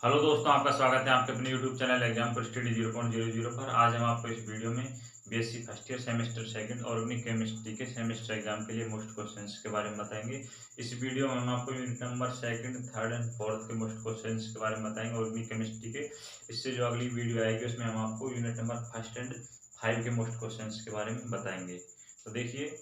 Hello दोस्तों, आपका स्वागत है आपके अपने यूट्यूब चैनल एग्जाम पर स्टडी 0.00 पर। आज हम आपको इस वीडियो में BSc first year semester second organic chemistry के सेमेस्टर एग्जाम के लिए मोस्ट क्वेश्चंस के बारे में बताएंगे। इस वीडियो में हम आपको unit number second, third and fourth के मोस्ट क्वेश्चंस के बारे में बताएंगे ऑर्गेनिक केमिस्ट्री के। इससे जो अगली वीडियो आएगी उसमें हम आपको unit number first and five के मोस्ट क्वेश्चन के बारे में बताएंगे। तो देखिए,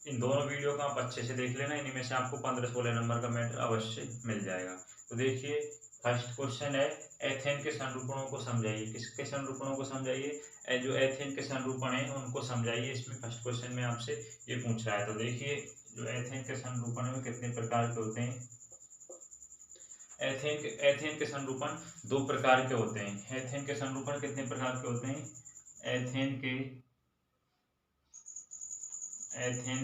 इन दोनों वीडियो को आप अच्छे से देख लेना, इनमें से आपको 15-16 नंबर का मैटर अवश्य मिल जाएगा। तो देखिए, फर्स्ट क्वेश्चन है, एथेन के संरूपणों को समझाइए। किसके संरूपणों को समझाइए? जो एथेन के संरूपण है उनको समझाइए। इसमें फर्स्ट क्वेश्चन में आपसे ये पूछ रहा है। तो देखिए, जो एथेन के संरूपण में कितने प्रकार के होते हैं? एथेन के संरूपण दो प्रकार के होते हैं। एथेन के संरूपण कितने प्रकार के होते हैं? एथेन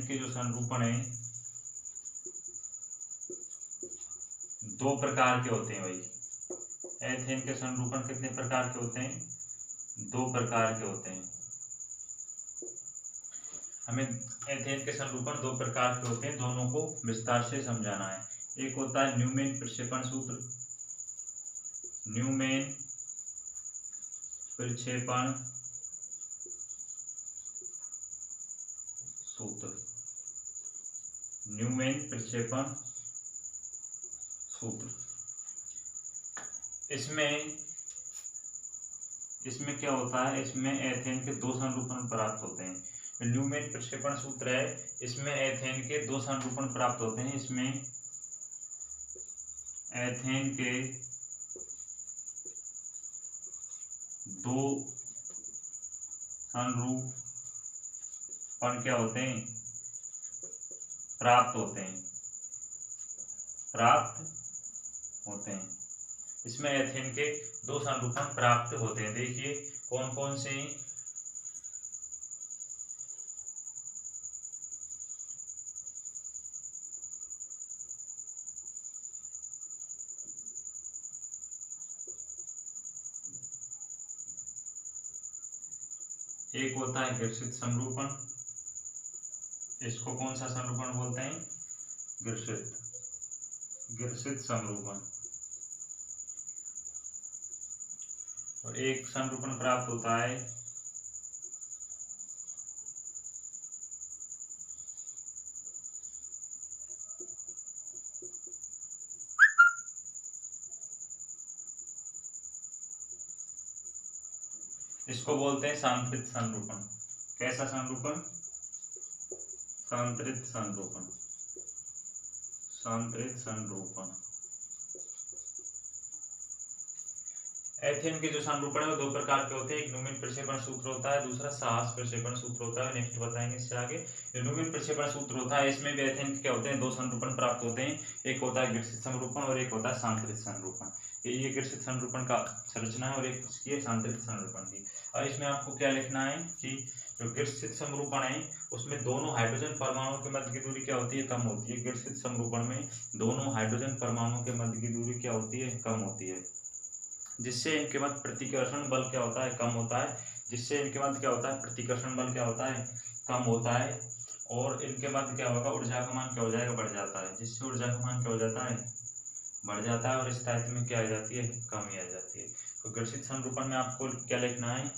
के जो संरूपण है दो प्रकार के होते हैं भाई। एथेन के संरूपण कितने प्रकार के होते हैं? दो प्रकार के होते हैं। हमें एथेन के संरूपण दो प्रकार के होते हैं, दोनों को विस्तार से समझाना है। एक होता है न्यूमेन प्रक्षेपण सूत्र। न्यूमेन प्रक्षेपण सूत्र। न्यूमेन प्रक्षेपण सूत्र। इसमें क्या होता है? इसमें एथेन के दो संरूपण प्राप्त होते हैं। न्यूमेन प्रक्षेपण सूत्र है, इसमें एथेन के दो संरूपण प्राप्त होते हैं। इसमें एथेन के दो संरूपण क्या होते हैं? प्राप्त होते हैं। इसमें एथेन के दो संरूपण प्राप्त होते हैं। देखिए कौन कौन से हैं? एक होता है घर्षित समरूपण। इसको कौन सा संरूपण बोलते हैं? घर्षित समरूपण। और एक संरूपण प्राप्त होता है इसको बोलते हैं सांतरित संरूपण। कैसा संरूपण? सांतरित संरूपण। एथेन के जो संरूपण है वो दो प्रकार के होते हैं। एक न्यूमेन प्रक्षेपण सूत्र होता है, दूसरा साहस प्रक्षेपण सूत्र होता है। नेक्स्ट बताएंगे इससे आगे। जो न्यूमेन प्रक्षेपण सूत्र होता है इसमें भी एथेन के क्या होते हैं? दो संरूपण प्राप्त होते हैं। एक होता है घर्षित समरूपण और एक होता है सांतरित संरूपण। ये घर्षित संरूपण का संरचना है और एक इसकी सांतरित संरूपण की। और इसमें आपको क्या लिखना है कि जो घर्षित समरूपण है उसमें दोनों हाइड्रोजन परमाणुओं के मध्य की दूरी क्या होती है? कम होती है। घर्षित समरूपण में दोनों हाइड्रोजन परमाणुओं के मध्य की दूरी क्या होती है? कम होती है, जिससे इनके मध्य प्रतिकर्षण बल क्या होता है? कम होता है। जिससे इनके मध्य क्या होता है? प्रतिकर्षण बल क्या होता है? कम होता है। और इनके मध्य क्या होगा? ऊर्जा का मान क्या हो जाएगा? बढ़ जाता है। जिससे ऊर्जा का मान क्या हो जाता है? बढ़ जाता है। और स्थायित्व में क्या आ जाती है? कमी आ जाती है। तो घर्षित समरूपण में आपको क्या लिखना है?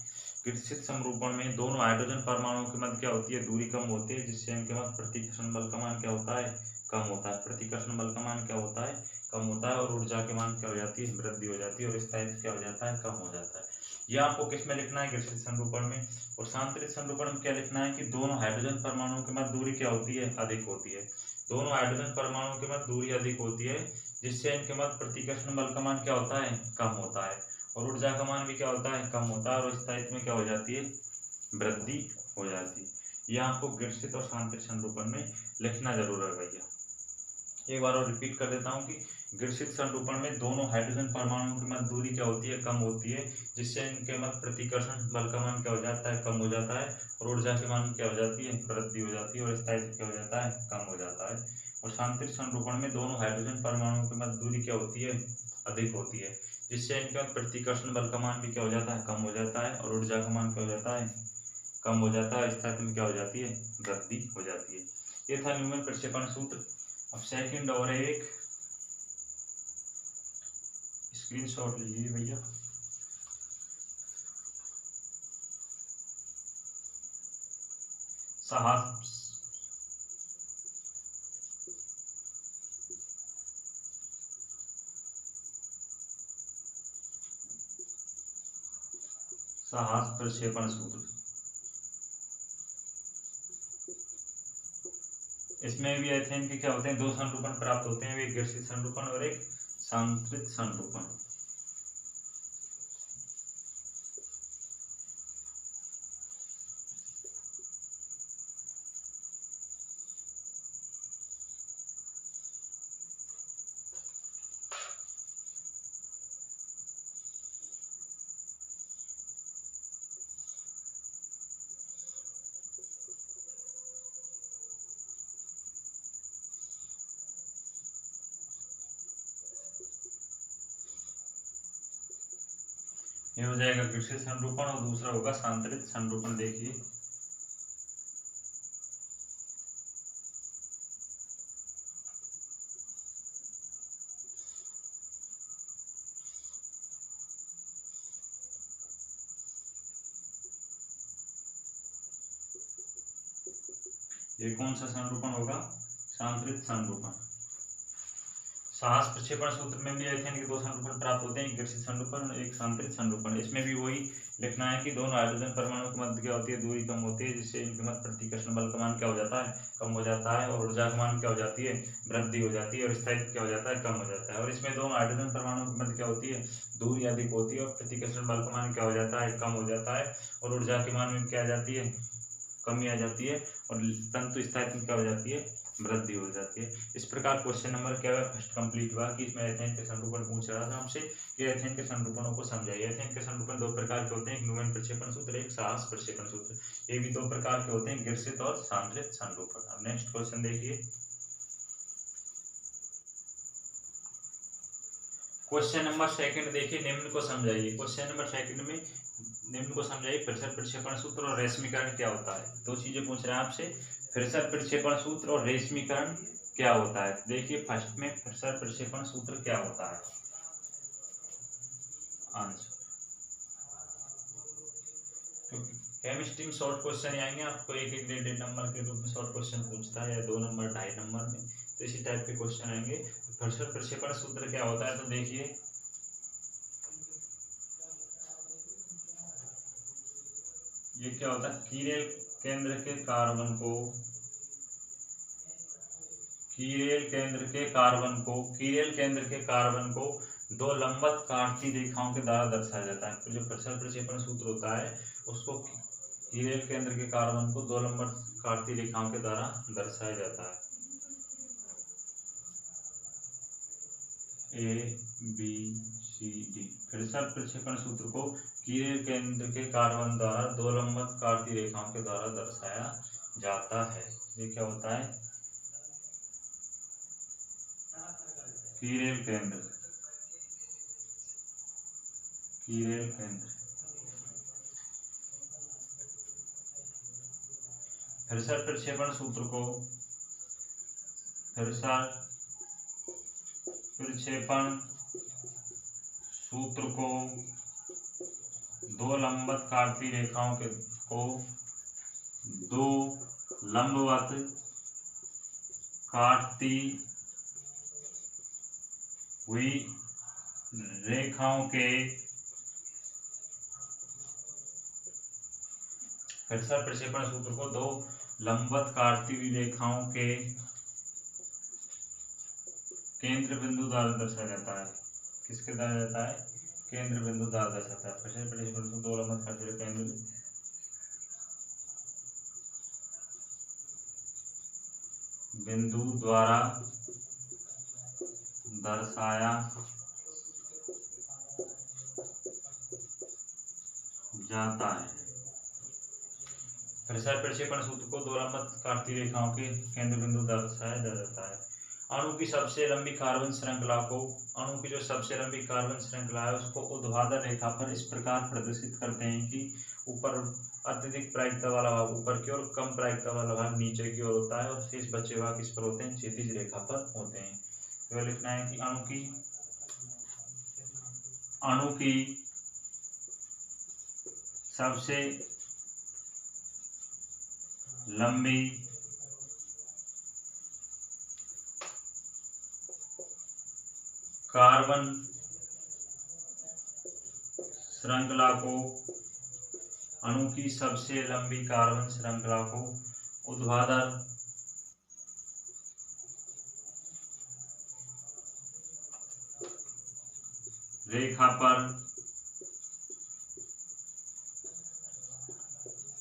घर्षित समरूपण में दोनों हाइड्रोजन परमाणुओं के मध्य क्या होती है? दूरी कम होती है, जिससे इनके मध्य प्रतिकर्षण बल का मान क्या होता है? कम होता है। प्रतिकर्षण बल का मान क्या होता है? कम होता है। और ऊर्जा के मान क्या हो जाती है? वृद्धि हो जाती है। और स्थायित्व क्या हो जाता है? कम हो जाता है। यह आपको किस में लिखना है? घर्षित संरूपण में। और सांतरित संरूपण में क्या लिखना है कि दोनों हाइड्रोजन परमाणुओं के मध्य दूरी क्या होती है? अधिक होती है। दोनों हाइड्रोजन परमाणुओं के मध्य दूरी अधिक होती है, जिससे इनके मध्य प्रतिकर्षण बल का मान क्या होता है? कम होता है। और ऊर्जा का मान भी क्या होता है? कम होता है। और स्थायित्व में क्या हो जाती है? वृद्धि हो जाती है। यह आपको घर्षित और सांतरित संरूपण में लिखना जरूर है भैया। एक बार और रिपीट कर देता हूँ कि घर्षित संरूपण में दोनों हाइड्रोजन परमाणुओं की मध्य दूरी क्या होती है? कम होती है, जिससे इनके मध्य प्रतिकर्षण बल का मान क्या हो जाता है? कम हो जाता है। और ऊर्जा के मान क्या हो जाती है? वृद्धि हो जाती है। और स्थायित्व क्या हो जाता है? कम हो जाता है। और सांतरित संरूपण में दोनों हाइड्रोजन परमाणुओं की मध्य दूरी क्या होती है? अधिक होती है, जिससे इनके मध्य प्रतिकर्षण बल का मान भी क्या हो जाता है? कम हो जाता है। और ऊर्जा का मान क्या हो जाता है? कम हो जाता है। स्थायित्व में क्या हो जाती है? वृद्धि हो जाती है। ये था न्यूमन प्रक्षेपण सूत्र। अब सेकंड और एक स्क्रीनशॉट लीजिए भैया। साहस प्रक्षेपण सूत्र, इसमें भी एथेन के क्या होते हैं, दो संरूपण प्राप्त होते हैं, एक घर्षित संरूपण और एक सांतरित संरूपण। ये हो जाएगा घर्षित संरूपण और दूसरा होगा सांतरित संरूपण। देखिए ये कौन सा संरूपण होगा, सांतरित संरूपण। साहस प्रक्षेपण सूत्र में भी एथेन के दो संरूपण प्राप्त होते हैं, एक घर्षित संरूपण और एक सांतरित संरूपण। इसमें भी वही लिखना है कि दोनों हाइड्रोजन परमाणु के मध्य क्या होती है, दूरी कम होती है, जिससे इनके मध्य प्रतिकर्षण बल का मान क्या हो जाता है, कम हो जाता है, और ऊर्जा का मान क्या हो जाती है, वृद्धि हो जाती है, और स्थायित्व क्या हो जाता है, कम हो जाता है। और इसमें दोनों हाइड्रोजन परमाणु के मध्य क्या होती है, दूरी अधिक होती है, और प्रतिकर्षण बल का मान क्या हो जाता है, कम हो जाता है, और ऊर्जा के मान में क्या आ जाती है, कमी आ जाती है, और परंतु स्थायित्व क्या हो जाती है, वृद्धि हो जाती है। इस प्रकार क्वेश्चन नंबर क्या है, फर्स्ट कंप्लीट हुआ कि इसमें एथेन के संरूपण पूछ रहा था हमसे कि एथेन के संरूपणों को समझाइए। एथेन के संरूपण दो प्रकार के होते हैं, एक न्यूमैन प्रक्षेपण सूत्र, एक साहस प्रक्षेपण सूत्र। ये भी दो प्रकार के होते हैं, घर्षित और सांतरित संरूपण। अब नेक्स्ट क्वेश्चन देखिए, क्वेश्चन नंबर सेकंड देखिए, निम्न को समझाइए। क्वेश्चन नंबर सेकंड में निम्न को समझाइए, फ्रेशर प्रक्षेपण सूत्र और रेशमीकरण क्या होता है। दो चीजें पूछ रहे हैं आपसे, फ्रेशर प्रक्षेपण सूत्र और रेशमीकरण क्या होता है। देखिए फर्स्ट में फ्रेशर प्रक्षेपण सूत्र क्या होता है, आंसर केमिस्ट्री में शॉर्ट क्वेश्चन आएंगे आपको, एक एक डेढ़ नंबर के रूप में शॉर्ट क्वेश्चन पूछता है, या 2 नंबर 2.5 नंबर में, तो इसी टाइप के क्वेश्चन आएंगे। फ्रेशर प्रक्षेपण सूत्र क्या होता है, तो देखिए ये क्या होता है, कीरेल केंद्र के कार्बन को, कीरेल केंद्र के कार्बन को दो लंबवत काटती रेखाओं के द्वारा दर्शाया जाता है। जो फ्रेशर प्रक्षेपण सूत्र होता है उसको कीरेल केंद्र के कार्बन को दो लंबवत काटती रेखाओं के द्वारा दर्शाया जाता है, ABCD। फ्रेशर प्रक्षेपण सूत्र को कीरेल केंद्र के कार्बन द्वारा दो लंबवत काटती रेखाओं के द्वारा दर्शाया जाता है। ये क्या होता है, कीरेल केंद्र, कीरेल केंद्र। फ्रेशर प्रक्षेपण सूत्र को, फ्रेशर प्रक्षेपण सूत्र को दो लंबवत काटती रेखाओं के को दो लंबवत काटती हुई रेखाओं के, फ्रेशर प्रक्षेपण सूत्र को दो लंबवत काटती हुई रेखाओं के केंद्र बिंदु द्वारा दर्शाया जाता है। किसके द्वारा जाता है, केंद्र बिंदु द्वारा दर्शाता है। फ्रेशर प्रक्षेपण को दो लंबवत काटती हुई केंद्र बिंदु द्वारा दर्शाया जाता है। फ्रेशर प्रक्षेपण सूत्र को दो लंबवत काटती रेखाओं के केंद्र बिंदु दर्शाया जाता है। अणु की सबसे लंबी कार्बन श्रृंखला को, अणु की जो सबसे लंबी कार्बन श्रृंखला है उसको ऊर्ध्वाधर रेखा पर इस प्रकार प्रदर्शित करते हैं कि ऊपर अत्यधिक प्रायिकता वाला भाग ऊपर की ओर, कम प्रायिकता वाला भाग नीचे की ओर होता है, और शेष बचे भाग किस पर होते हैं, क्षैतिज रेखा पर होते हैं। तो लिखना है कि अणु की अणु की सबसे लंबी कार्बन श्रृंखला को अणु की सबसे लंबी कार्बन श्रृंखला को ऊर्ध्वाधर रेखा पर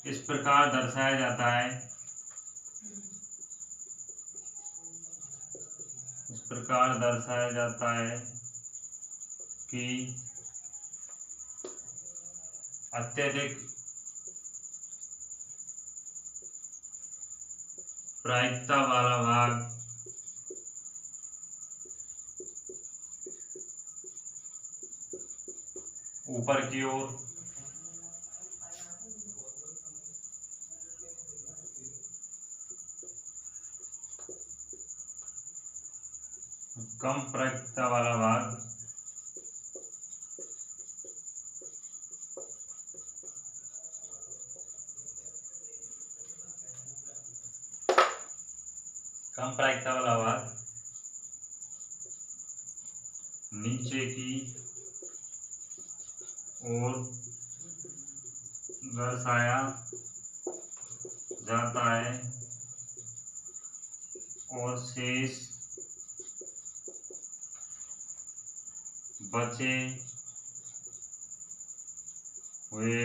इस प्रकार दर्शाया जाता है, इस प्रकार दर्शाया जाता है कि अत्यधिक प्रायिकता वाला भाग ऊपर की ओर कम प्रायिकता वाला भाग कम प्रायिकता वाला भाग नीचे की ओर दर्शाया जाता है और शेष बचे हुए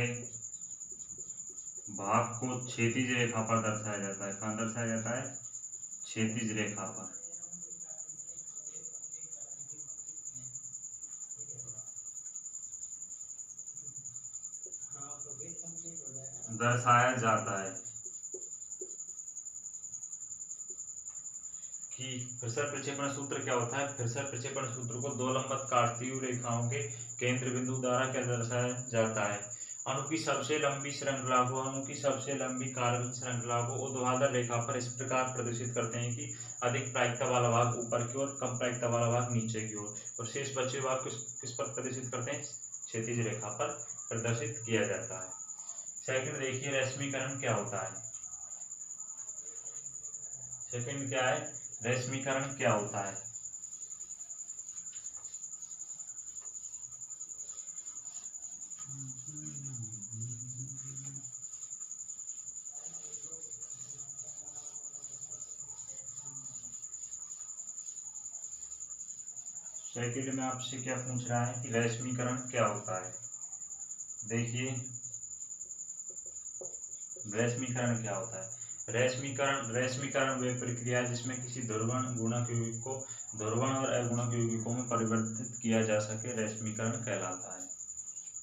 भाग को क्षैतिज रेखा पर दर्शाया जाता है। कहाँ दर्शाया जाता है? क्षैतिज रेखा पर। दर्शाया जाता है कि फिशर प्रक्षेपण सूत्र क्या होता है। फिशर प्रक्षेपण सूत्र को दो लंबवत काटती हुई रेखाओं के केंद्र बिंदु द्वारा क्या दर्शाया जाता है? अणु की सबसे लंबी श्रृंखला को, अणु की सबसे लंबी कार्बन श्रृंखला को ऊर्ध्वाधर रेखा पर इस प्रकार प्रदर्शित करते हैं कि अधिक प्रायिकता वाला भाग ऊपर की ओर, कम प्रायिकता वाला भाग नीचे की ओर, और शेष बचे भाग किस पर प्रदर्शित करते हैं? क्षैतिज रेखा पर प्रदर्शित किया जाता है। सेकंड देखिए, रश्मिकरण क्या होता है। सेकंड क्या है? रश्मिकरण क्या होता है? सेकंड में आपसे क्या पूछ रहा है कि रश्मिकरण क्या होता है। देखिए, रश्मिकरण क्या होता है। रश्मिकरण वह प्रक्रिया जिसमें किसी ध्रुवण गुणक यौगिक को ध्रुवण और अगुणक यौगिकों में परिवर्तित किया जा सके, रश्मिकरण कहलाता है।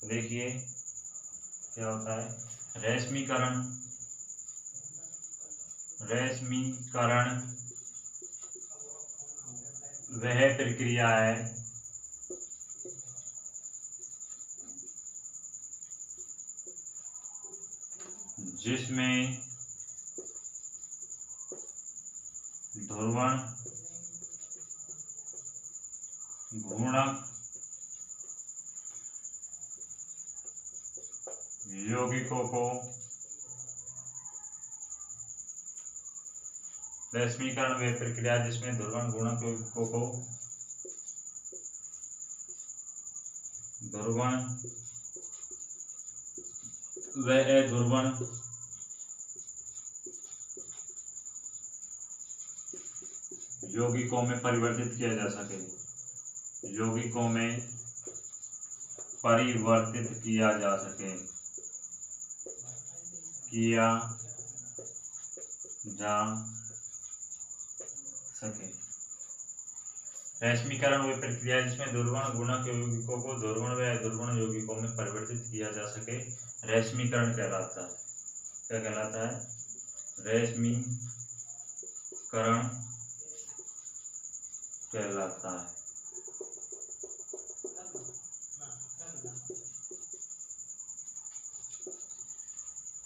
देखिए क्या होता है रश्मिकरण। रश्मिकरण वह प्रक्रिया है जिसमें ध्रुवण गुणक यौगिकों को रश्मिकरण वह प्रक्रिया जिसमें ध्रुवण गुणक यौगिकों को ध्रुवण व अध्रुवण यौगिकों में परिवर्तित किया जा सके, यौगिकों में परिवर्तित किया जा सके, किया जा सके। रश्मिकरण वह प्रक्रिया जिसमें ध्रुवण गुणक यौगिकों को ध्रुवण व अध्रुवण यौगिकों में परिवर्तित किया जा सके, रश्मिकरण कहलाता है। क्या कहलाता है? रश्मिकरण कहलाता है।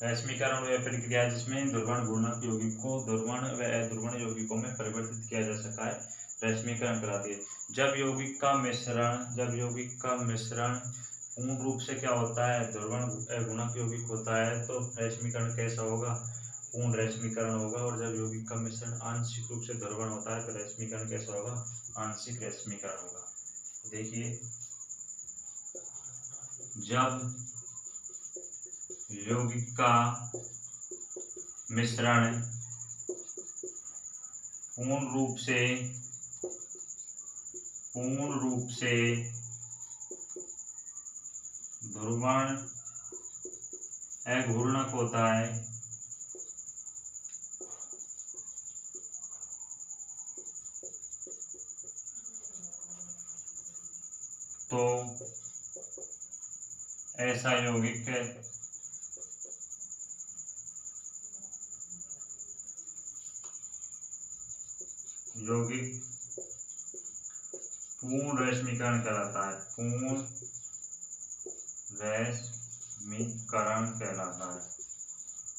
रश्मिकरण वह प्रक्रिया जिसमें ध्रुवण गुणक यौगिक को ध्रुवण व अध्रुवण यौगिकों में परिवर्तित किया जा सका है, रश्मिकरण कहलाती है। जब यौगिक का मिश्रण पूर्ण रूप से क्या होता है, ध्रुवण गुणक यौगिक होता है तो रश्मिकरण कैसा होगा, पूर्ण रश्मिकरण होगा। और जब यौगिक का मिश्रण आंशिक रूप से ध्रुवण होता है तो रश्मिकरण कैसा होगा, आंशिक रश्मिकरण होगा। देखिए, जब यौगिक का मिश्रण पूर्ण रूप से ध्रुवण अघूर्णक होता है तो ऐसा यौगिक पूर्ण रश्मिकरण कहलाता है, पूर्ण रश्मिकरण कहलाता है,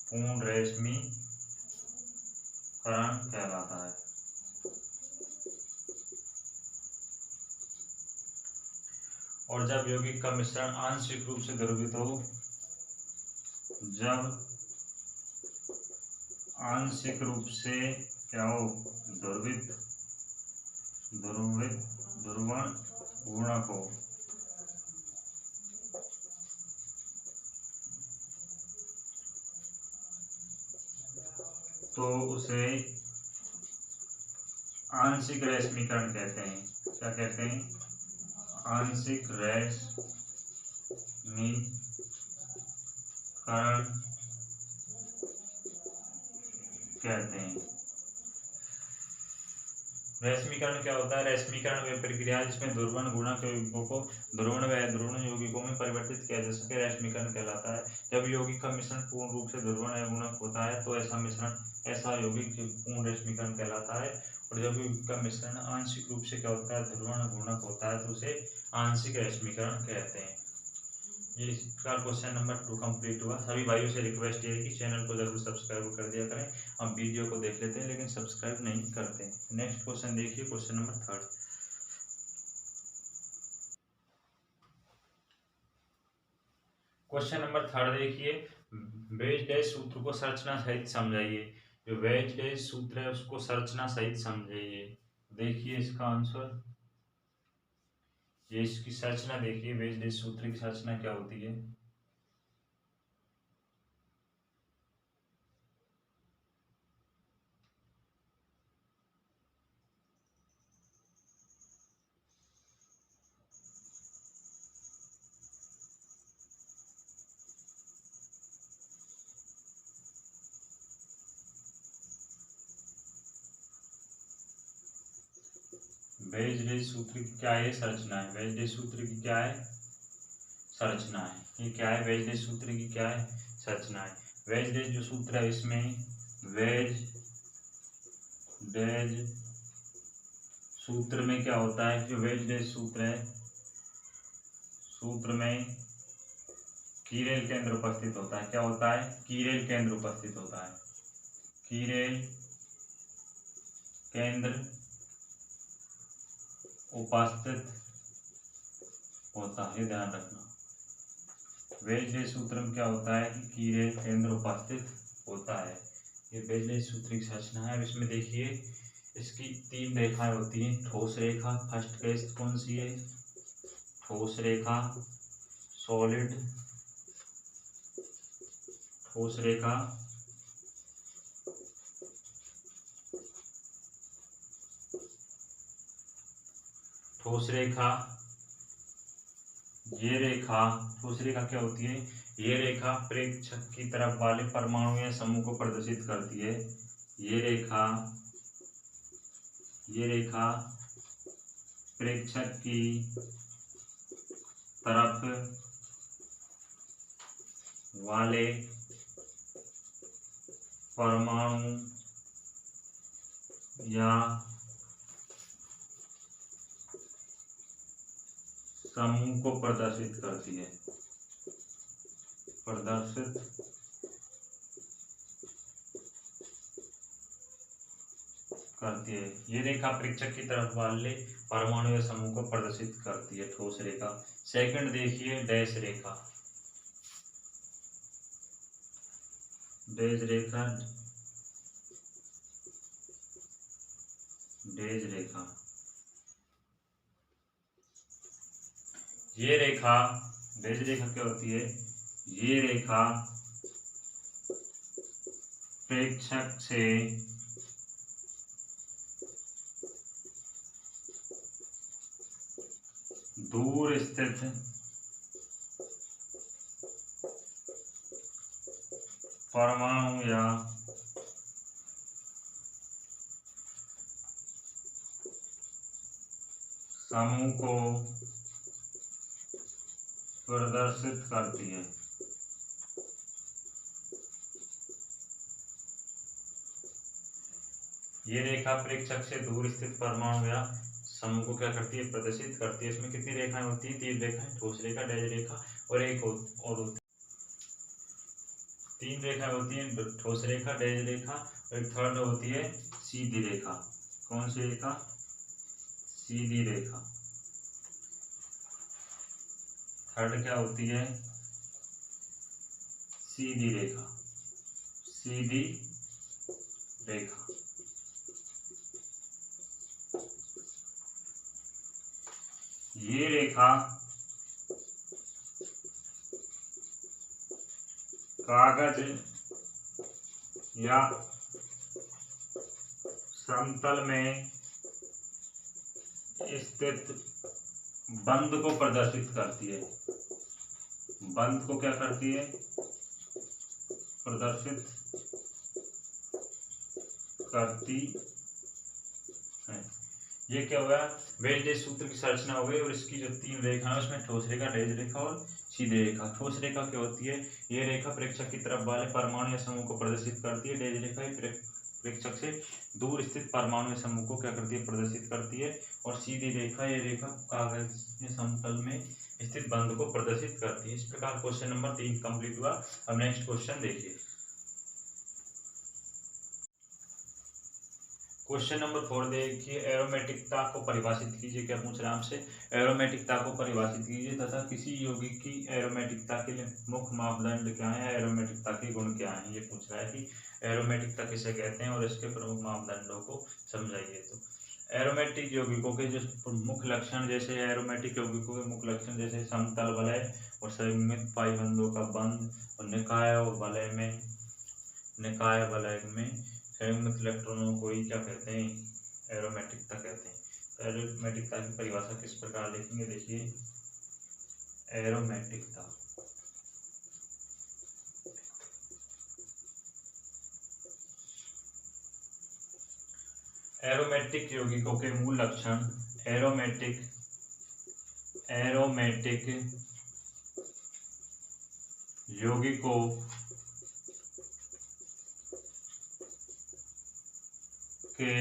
पूर्ण रश्मिकरण कहलाता है। और जब यौगिक का मिश्रण आंशिक रूप से द्रवित हो, जब आंशिक रूप से क्या हो, ध्रुवण गुणक हो, तो उसे आंशिक रश्मिकरण कहते हैं। क्या कहते हैं, आंशिक रश्मिकरण कहते हैं। रश्मिकरण क्या होता है, रश्मिकरण वह प्रक्रिया जिसमें ध्रुवण गुणक यौगिकों को ध्रुवण व अध्रुवण यौगिकों में परिवर्तित किया जा सके, रश्मिकरण कहलाता है। जब यौगिक का मिश्रण पूर्ण रूप से ध्रुवण गुणक होता है तो ऐसा यौगिक पूर्ण रश्मिकरण कहलाता है। और जब यौगिक का मिश्रण आंशिक रूप से क्या होता है, ध्रुवण गुणक होता है तो उसे आंशिक रश्मिकरण कहते हैं। ये इसका क्वेश्चन नंबर 2 कंप्लीट हुआ। सभी भाइयों से रिक्वेस्ट ये है कि चैनल को जरूर सब्सक्राइब कर दिया करें। हम वीडियो को देख लेते हैं लेकिन सब्सक्राइब नहीं करते। नेक्स्ट क्वेश्चन देखिए, क्वेश्चन नंबर 3। क्वेश्चन नंबर 3 देखिए, वेज डैश सूत्र को संरचना सहित समझाइए। जो वेज डैश सूत्र है उसको संरचना सहित समझाइए। देखिए इसका आंसर, ये इसकी संरचना देखिए, वेज डैश सूत्र की संरचना क्या होती है। वेज डैश सूत्र की क्या है, संरचना है। वेज डैश सूत्र की क्या है, संरचना है। ये क्या है, वेज डैश सूत्र की क्या है, संरचना है। वेज डैश जो सूत्र है इसमें वेज डैश सूत्र में क्या होता है, जो वेज डैश सूत्र है, सूत्र में कीरेल केंद्र उपस्थित होता है। क्या होता है, कीरेल केंद्र उपस्थित होता है। कीरेल केंद्र उपस्थित होता है, ध्यान रखना। वेज डैश सूत्र में क्या होता है कि कीरेल केंद्र उपस्थित होता है। ये वेज डैश सूत्र की संरचना है। अब इसमें देखिए, इसकी 3 रेखाएं होती हैं। ठोस रेखा, फर्स्ट केस कौन सी है, ठोस रेखा, सॉलिड ठोस रेखा, ठोस रेखा, ये रेखा, ठोस रेखा क्या होती है, ये रेखा प्रेक्षक की तरफ वाले परमाणु या समूह को प्रदर्शित करती है। ये रेखा प्रेक्षक की तरफ वाले परमाणु या समूह को प्रदर्शित करती है, करती है। ये रेखा परीक्षक की तरफ वाले परमाणु या समूह को प्रदर्शित करती है, ठोस रेखा। सेकंड देखिए डैश रेखा। डैश रेखा, डैश रेखा, ये रेखा, डैश रेखा क्या होती है? ये रेखा प्रेक्षक से दूर स्थित परमाणु या समूह को प्रदर्शित करती है। ये रेखा प्रेक्षक से दूर स्थित परमाणु या समूह को क्या करती है? प्रदर्शित करती है। इसमें कितनी रेखाएं होती हैं? 3 रेखाएं, ठोस रेखा, डैश रेखा और एक और होती है। 3 रेखाएं होती हैं, ठोस रेखा, डैश रेखा और एक थर्ड होती है सीधी रेखा। कौन सी रेखा? सीधी रेखा। थर्ड क्या होती है? सीधी रेखा, सीधी रेखा। ये रेखा कागज या समतल में स्थित बंध को प्रदर्शित करती है। बंध को क्या करती है? प्रदर्शित करती है। ये क्या हुआ? वेल्डेज सूत्र की संरचना हो गई और इसकी जो 3 रेखा है उसमें ठोस रेखा, डैश रेखा और सीधी रेखा। ठोस रेखा क्या होती है? ये रेखा प्रेक्षक की तरफ वाले परमाणु या समूह को प्रदर्शित करती है। डैश रेखा प्रेक्षक से दूर स्थित परमाणु या समूह को क्या करती है? प्रदर्शित करती है। और सीधी रेखा, ये रेखा कागज या समतल में स्थित बंध को प्रदर्शित करती है। इस प्रकार क्वेश्चन नंबर 3 कंप्लीट हुआ। अब नेक्स्ट क्वेश्चन देखिए। क्वेश्चन नंबर 4 देखिए, एरोमेटिकता को परिभाषित कीजिए। क्या पूछ रहा है हमसे? एरोमेटिकता को परिभाषित कीजिए तथा किसी यौगिक की एरोमेटिकता के लिए मुख्य मापदंड क्या है, एरोमेटिकता के गुण क्या हैं। ये पूछ रहा है कि एरोमेटिकता किसे कहते हैं और इसके प्रमुख मापदंडों को समझाइए। तो एरोमेटिक यौगिकों के जो मुख्य लक्षण, जैसे एरोमेटिक यौगिकों के मुख्य लक्षण जैसे समतल वलय और संयुग्मित पाइबंधों का बंध और निकाय वलय में संयुग्मित इलेक्ट्रॉनों को ही क्या कहते हैं? एरोमेटिकता कहते हैं। तो एरोमेटिकता की परिभाषा किस प्रकार लिखेंगे? देखिए, एरोमेटिकता, एरोमेटिक यौगिकों के मूल लक्षण। एरोमेटिक यौगिकों के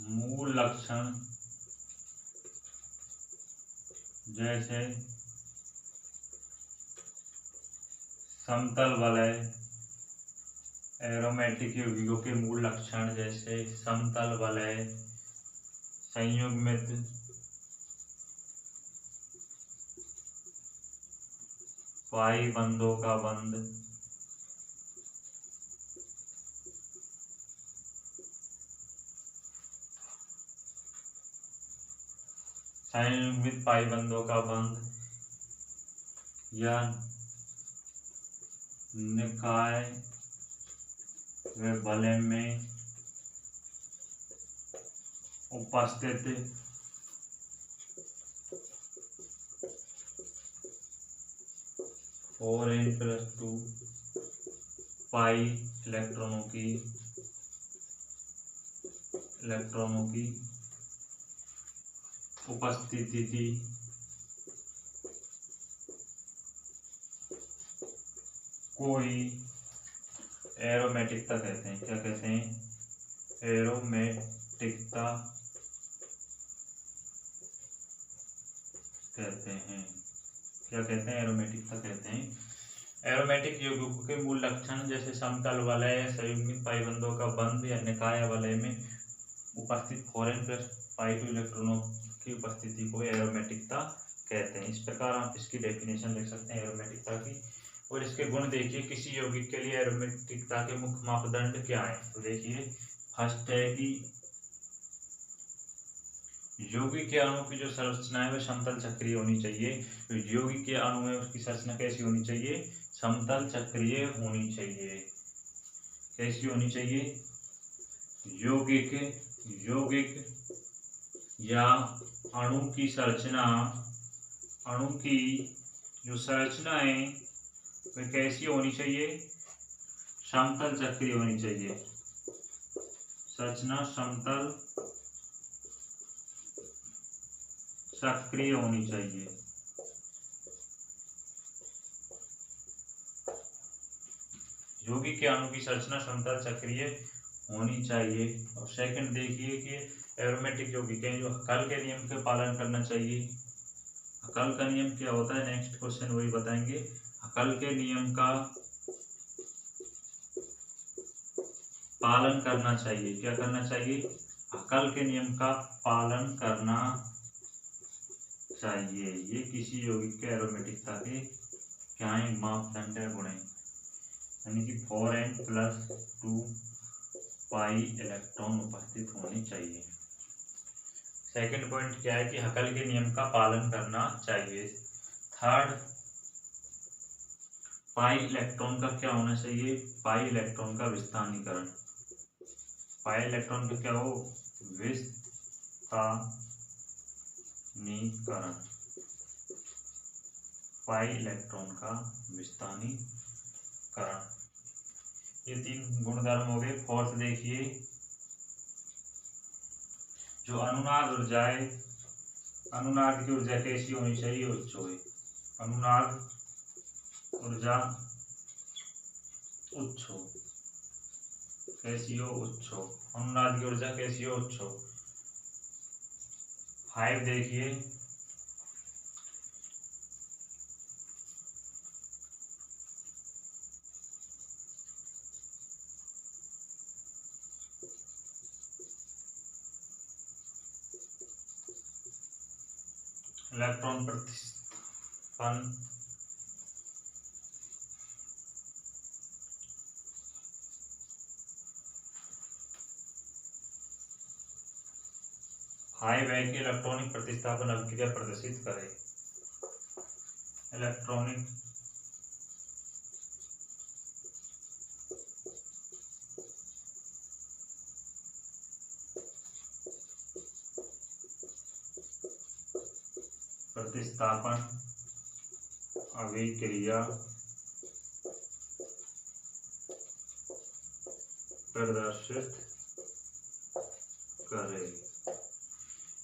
मूल लक्षण जैसे समतल वलय। एरोमेटिक यौगिकों के मूल लक्षण जैसे समतल वलय, संयुग्मित पाइबंधों का बंध, संयुग्मित पाइबंधों का बंध या निकाय व वलय में उपस्थित और n+2 पाई इलेक्ट्रॉनों की उपस्थिति को ही एरोमेटिकता कहते हैं। क्या कहते हैं? एरोमेटिकता कहते हैं। क्या कहते हैं? एरोमेटिकता कहते हैं। एरोमेटिक यौगिकों के मूल लक्षण जैसे समतल वलय, संयुग्मित पाइबंधों का बंध या निकाय वलय में उपस्थित फॉरेन प्लस पाई2 इलेक्ट्रॉनों की उपस्थिति को एरोमेटिकता कहते हैं। इस प्रकार आप इसकी डेफिनेशन लिख सकते हैं एरोमेटिकता की। और इसके गुण देखिए, किसी यौगिक के लिए एरोमेटिकता के मुख्य मापदंड क्या है। तो देखिए, फर्स्ट है कि यौगिक के अणु की जो संरचना है वह समतल चक्रीय होनी चाहिए। तो यौगिक के अणु में उसकी संरचना कैसी होनी चाहिए? समतल चक्रीय होनी चाहिए। कैसी होनी चाहिए? यौगिक या अणु की संरचना, अणु की जो संरचना है वह कैसी होनी चाहिए? समतल चक्रीय होनी चाहिए। संरचना समतल चक्रीय होनी चाहिए। यौगिक के अणु की संरचना समतल चक्रीय होनी चाहिए। और सेकंड देखिए कि एरोमेटिक यौगिक हैं जो हकल के नियम का पालन करना चाहिए। हकल का नियम क्या होता है, नेक्स्ट क्वेश्चन वही बताएंगे। हकल के नियम का पालन करना चाहिए। क्या करना चाहिए? हकल के नियम का पालन करना चाहिए। ये किसी यौगिक के एरोमेटिकता के क्या है? मापदंड है, गुण है। यानी कि 4n+2 पाई इलेक्ट्रॉन उपस्थित होने चाहिए। सेकंड पॉइंट क्या है कि हकल के नियम का पालन करना चाहिए। थर्ड, पाई इलेक्ट्रॉन का क्या होना चाहिए? पाई इलेक्ट्रॉन का विस्थानीकरण। पाई इलेक्ट्रॉन का क्या हो? विस्थानीकरण। पाई इलेक्ट्रॉन का विस्थानीकरण। ये 3 गुणधर्म हो गए। फोर्थ देखिए, जो अनुनाद ऊर्जा है, अनुनाद की ऊर्जा कैसी होनी चाहिए? उच्च हो। अनुनाद ऊर्जा उच्च हो। कैसी हो? उच्च हो। अनुनाद की ऊर्जा कैसी हो? उच्च हो। 5 देखिए, इलेक्ट्रॉन प्रतिस्थापन हाई वैग की इलेक्ट्रॉनिक प्रतिस्थापन अभिक्रिया प्रदर्शित करे। इलेक्ट्रॉनिक प्रतिस्थापन अभिक्रिया प्रदर्शित करे।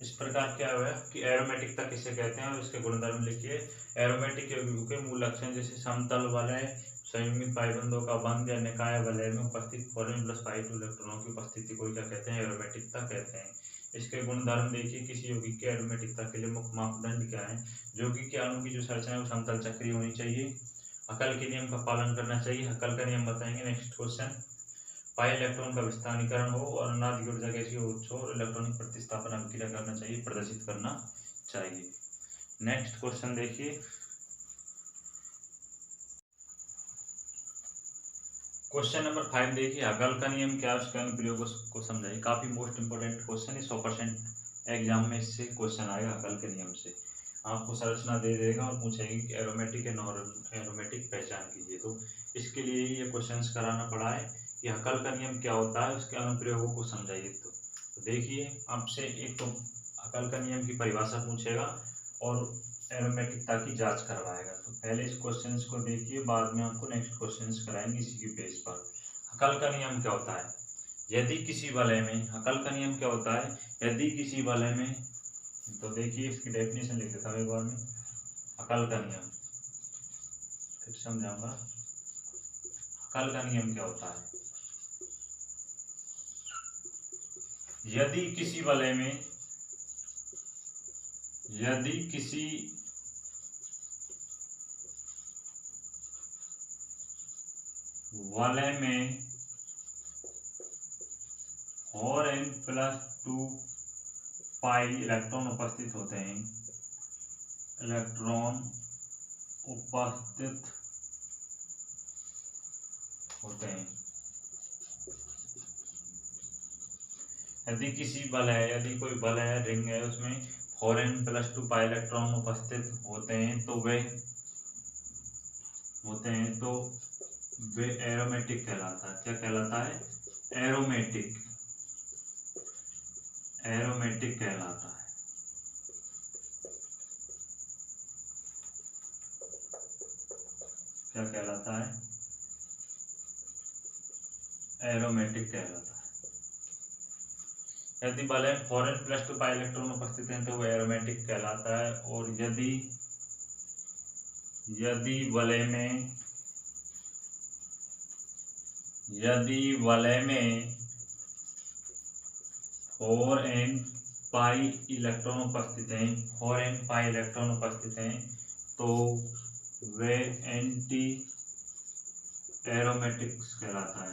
इस प्रकार क्या हुआ कि एरोमेटिकता किसे कहते हैं और इसके गुणधर्म लिखिए। एरोमेटिक यौगिकों के मूल लक्षण जैसे समतल वलय, संयुग्मित पाइबंधों का बंध या निकाय वलय में उपस्थित फॉरेन प्लस पाई2 इलेक्ट्रॉनों की उपस्थिति को क्या कहते हैं? एरोमेटिकता कहते हैं। इसके गुणधर्म देखिए, किसी यौगिक के एरोमेटिकता के लिए मुख्य मापदंड क्या है? यौगिक के अणु की जो संरचना है वो समतल चक्रीय होनी चाहिए। हकल के नियम का पालन करना चाहिए। हकल का नियम बताएंगे नेक्स्ट क्वेश्चन। पाई इलेक्ट्रॉन का विस्थानीकरण हो और अनुनाद की ऊर्जा कैसी हो? उच्च हो। और इलेक्ट्रॉनिक प्रतिस्थापन अभिक्रिया करना चाहिए, प्रदर्शित करना चाहिए। नेक्स्ट क्वेश्चन देखिए, क्वेश्चन नंबर 5 देखिए, हकल का नियम क्या है उसके अनुप्रयोग को समझाइए। काफी मोस्ट इंपोर्टेंट क्वेश्चन है, 100% एग्जाम में इससे क्वेश्चन आएगा। हकल के नियम से आपको संरचना दे देगा और पूछेंगे कि एरोमेटिक या नॉन एरोमेटिक पहचान कीजिए। तो इसके लिए ही ये क्वेश्चंस कराना पड़ा है कि हकल का नियम क्या होता है, उसके अनुप्रयोगों को समझाइए। तो देखिए, आपसे एक तो हकल का नियम की परिभाषा पूछेगा और एरोमेटिकता की जांच करवाएगा। तो पहले इस क्वेश्चंस को देखिए, बाद में आपको नेक्स्ट क्वेश्चंस कराएंगे इसी की बेस पर। हकल का नियम क्या होता है? यदि किसी वलय में, हकल का नियम क्या होता है? यदि किसी वलय में, तो देखिए इसकी डेफिनेशन लिख देता हूँ एक बार में। हकल का नियम फिर समझाऊंगा। हकल का नियम क्या होता है? यदि किसी वलय में, यदि किसी वलय में 4n+2 पाई इलेक्ट्रॉन उपस्थित होते हैं, इलेक्ट्रॉन उपस्थित होते हैं। यदि कोई बल है, रिंग है, उसमें 4n+2 पाई इलेक्ट्रॉन उपस्थित होते हैं तो वे एरोमेटिक कहलाता है। क्या कहलाता है? एरोमेटिक कहलाता है। क्या कहलाता है? एरोमेटिक कहलाता है। यदि बल में 4n+2 पाई इलेक्ट्रॉन उपस्थित हैं तो वो एरोमेटिक कहलाता है। और यदि वलय में 4n पाई इलेक्ट्रॉन उपस्थित हैं तो वे एंटी एरोमेटिक्स कहलाता है।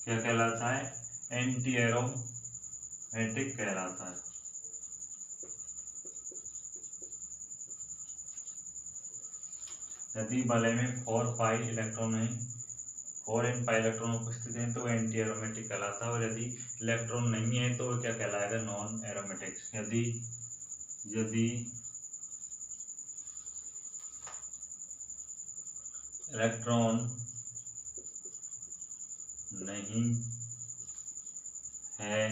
क्या कहलाता है? एंटी एरोमेटिक कहलाता है। यदि वलय में 4n पाई इलेक्ट्रॉन उपस्थित हैं तो एंटी एरोमेटिक कहलाता है। और यदि इलेक्ट्रॉन नहीं है तो वो क्या कहलाएगा? Non aromatics. यदि इलेक्ट्रॉन नहीं है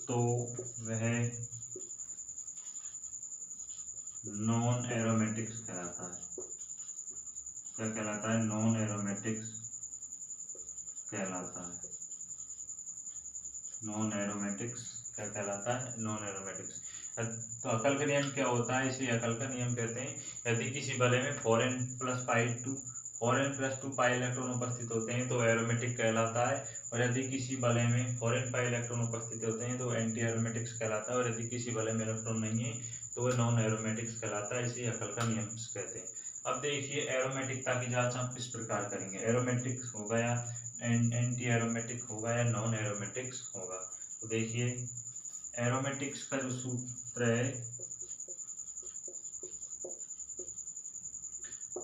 तो वह नॉन एरोमेटिक्स कहलाता है। क्या कहलाता है? नॉन एरोमेटिक्स कहलाता है। नॉन एरोमेटिक्स क्या कहलाता है? Non aromatics. तो अकल का नियम क्या होता है? इसे अकल का नियम कहते हैं। यदि किसी वलय में 4n+2 पाई इलेक्ट्रॉन उपस्थित होते हैं तो एरोमेटिक कहलाता है। और यदि किसी वलय में 4n पाई इलेक्ट्रॉन उपस्थित होते हैं तो एंटी एरोमेटिक्स कहलाता है। और यदि किसी वलय में इलेक्ट्रॉन नहीं है तो वह नॉन एरोमेटिक्स कहलाता है। इसे अकल का नियम कहते हैं। अब देखिए एरोमेटिकता की जांच हम किस प्रकार करेंगे। एरोमेटिक्स होगा या एंटी एरोमेटिक होगा या नॉन एरोमेटिक्स होगा। तो देखिए एरोमेटिक्स का जो सूत्र है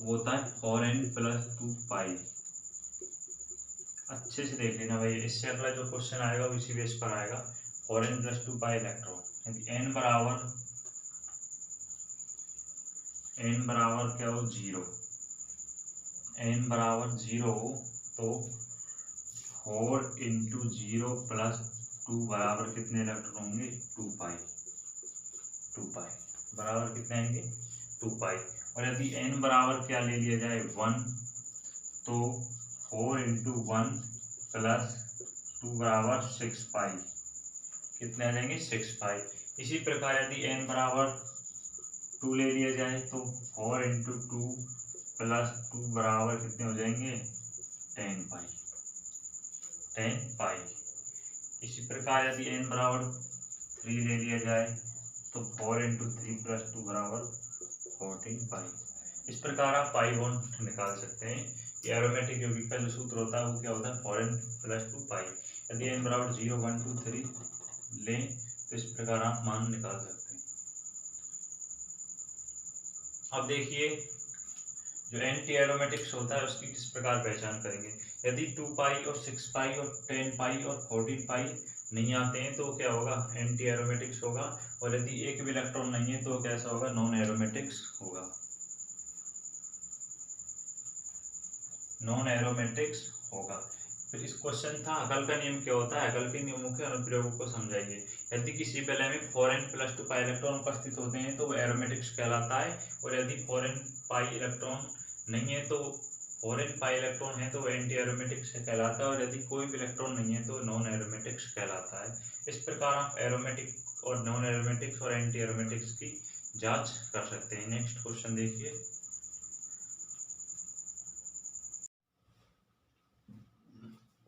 वो होता है 4n+2 पाई। अच्छे से देख लेना भाई, इससे अगला जो क्वेश्चन आएगा वो इसी बेस पर आएगा। 4n+2 पाई इलेक्ट्रॉन, यदि n बराबर क्या हो? 0, n बराबर 0 हो तो 4 × 0 + 2 बराबर कितने इलेक्ट्रॉन होंगे? 2 पाई बराबर कितने आएंगे? 2 पाई। और यदि n बराबर क्या ले लिया जाए? 1 तो 4 × 1 + 2 बराबर 6 पाई। कितने आ जाएंगे? 6 पाई। इसी प्रकार यदि n बराबर 2 ले लिया जाए तो 4 × 2 + 2 बराबर कितने हो जाएंगे? 10 पाई। इसी प्रकार यदि n बराबर 3 ले लिया जाए तो 4 × 3 + 2 बराबर 14 पाई। इस प्रकार आप पाई बॉन्ड निकाल सकते हैं। एरोमेटिक यौगिक का जो सूत्र होता है वो क्या होता है? 4n+2 पाई। यदि n बराबर 0, 1, 2, 3 लें तो इस प्रकार आप मान निकाल सकते हैं। अब देखिए जो एंटी एरोमेटिक्स होता है उसकी किस प्रकार पहचान करेंगे। यदि 2 पाई और 6 पाई और 10 पाई और 14 पाई नहीं आते हैं तो क्या होगा? एंटी एरोमेटिक्स होगा। और यदि एक भी इलेक्ट्रॉन नहीं है तो कैसा होगा? नॉन एरोमेटिक्स होगा। नॉन एरोमेटिक्स होगा। फिर इस क्वेश्चन था अकल का नियम क्या होता है? अकल के नियमों के अनुप्रयोगों को समझाइए। यदि किसी वलय में 4n+2 पाई इलेक्ट्रॉन उपस्थित होते हैं तो वो एरोमेटिक्स कहलाता है। और यदि 4n पाई इलेक्ट्रॉन नहीं है तो 4n पाई इलेक्ट्रॉन है तो वो एंटी एरोमेटिक्स कहलाता है। और यदि कोई भी इलेक्ट्रॉन नहीं है तो नॉन एरोमेटिक्स कहलाता है। इस प्रकार आप एरोमेटिक और नॉन एरोमेटिक्स और एंटी एरोमेटिक्स की जांच कर सकते हैं। नेक्स्ट क्वेश्चन देखिए।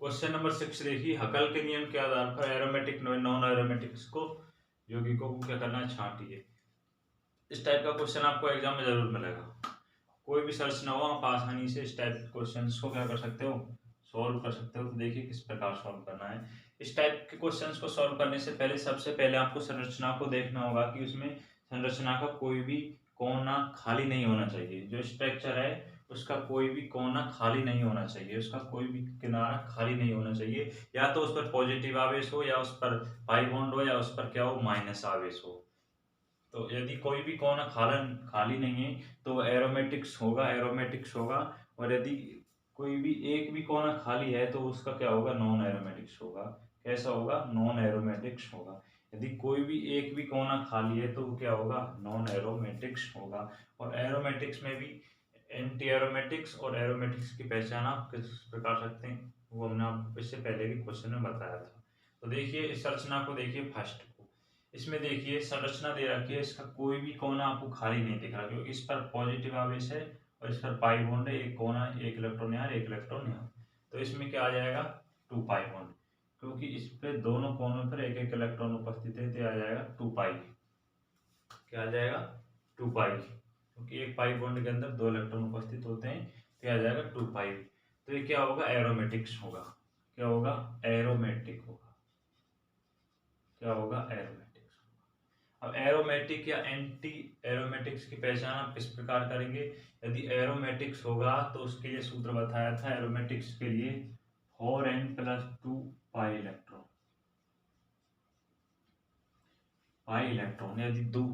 क्वेश्चन नंबर 6 देखिए, हकल के नियम के आधार पर एरोमेटिक नॉन एरोमेटिक्स को यौगिकों को क्या करना है? छांटिए। इस टाइप का क्वेश्चन आपको एग्जाम में जरूर मिलेगा। कोई भी संरचना हो आप आसानी से इस टाइप के क्वेश्चंस को क्या कर सकते हो, सॉल्व कर सकते हो। तो देखिए किस प्रकार सॉल्व करना है। इस टाइप के क्वेश्चंस को सॉल्व करने से पहले सबसे पहले आपको संरचना को देखना होगा कि उसमें संरचना का कोई भी कोना खाली नहीं होना चाहिए। जो स्ट्रक्चर है उसका कोई भी कोना खाली नहीं होना चाहिए, उसका कोई भी किनारा खाली नहीं होना चाहिए। या तो उस पर पॉजिटिव आवेश हो, या उस पर पाई बॉन्ड हो, या उस पर क्या हो, माइनस आवेश हो। तो यदि कोई भी कोना खाली नहीं है तो एरोमेटिक्स होगा, एरोमेटिक्स होगा। और यदि कोई भी एक भी कोना खाली है तो उसका क्या होगा, नॉन एरोमेटिक्स होगा। कैसा होगा, नॉन एरोमेटिक्स होगा। यदि कोई भी एक भी कोना खाली है तो क्या होगा, नॉन एरोमेटिक्स होगा। और एरोमेटिक्स में भी एंटी एरोमेटिक्स और एरोमेटिक्स की पहचान आप किस प्रकार सकते हैं, वो हमने आपको इससे पहले के क्वेश्चन में बताया था। तो देखिए इस संरचना को देखिए फर्स्ट को, इसमें देखिए संरचना दे रखी है, इसका कोई भी कोना आपको खाली नहीं दिख रहा, क्योंकि इस पर पॉजिटिव आवेश है और इस पर पाई बॉन्ड है। एक कोना, एक इलेक्ट्रॉन यहाँ, एक इलेक्ट्रॉन यहाँ। तो इसमें क्या आ जाएगा, 2 पाई बॉन्ड, क्योंकि इस पे दोनों कोनों पर एक एक इलेक्ट्रॉन उपस्थित है तो आ जाएगा 2 पाई। क्या आ जाएगा, 2 पाई, क्योंकि एक पाई बॉन्ड के अंदर 2 इलेक्ट्रॉन उपस्थित होते हैं तो आ जाएगा 2 पाई। तो ये क्या होगा, एरोमेटिक्स होगा। क्या होगा, एरोमेटिक होगा। क्या होगा, एरोमेटिक्स। अब एरोमेटिक या एंटी एरोमेटिक्स की पहचान आप किस प्रकार करेंगे। यदि एरोमेटिक्स होगा तो उसके लिए सूत्र बताया था एरोमेटिक्स के लिए, 4n+2 pi electron. Pi electron यदि 2,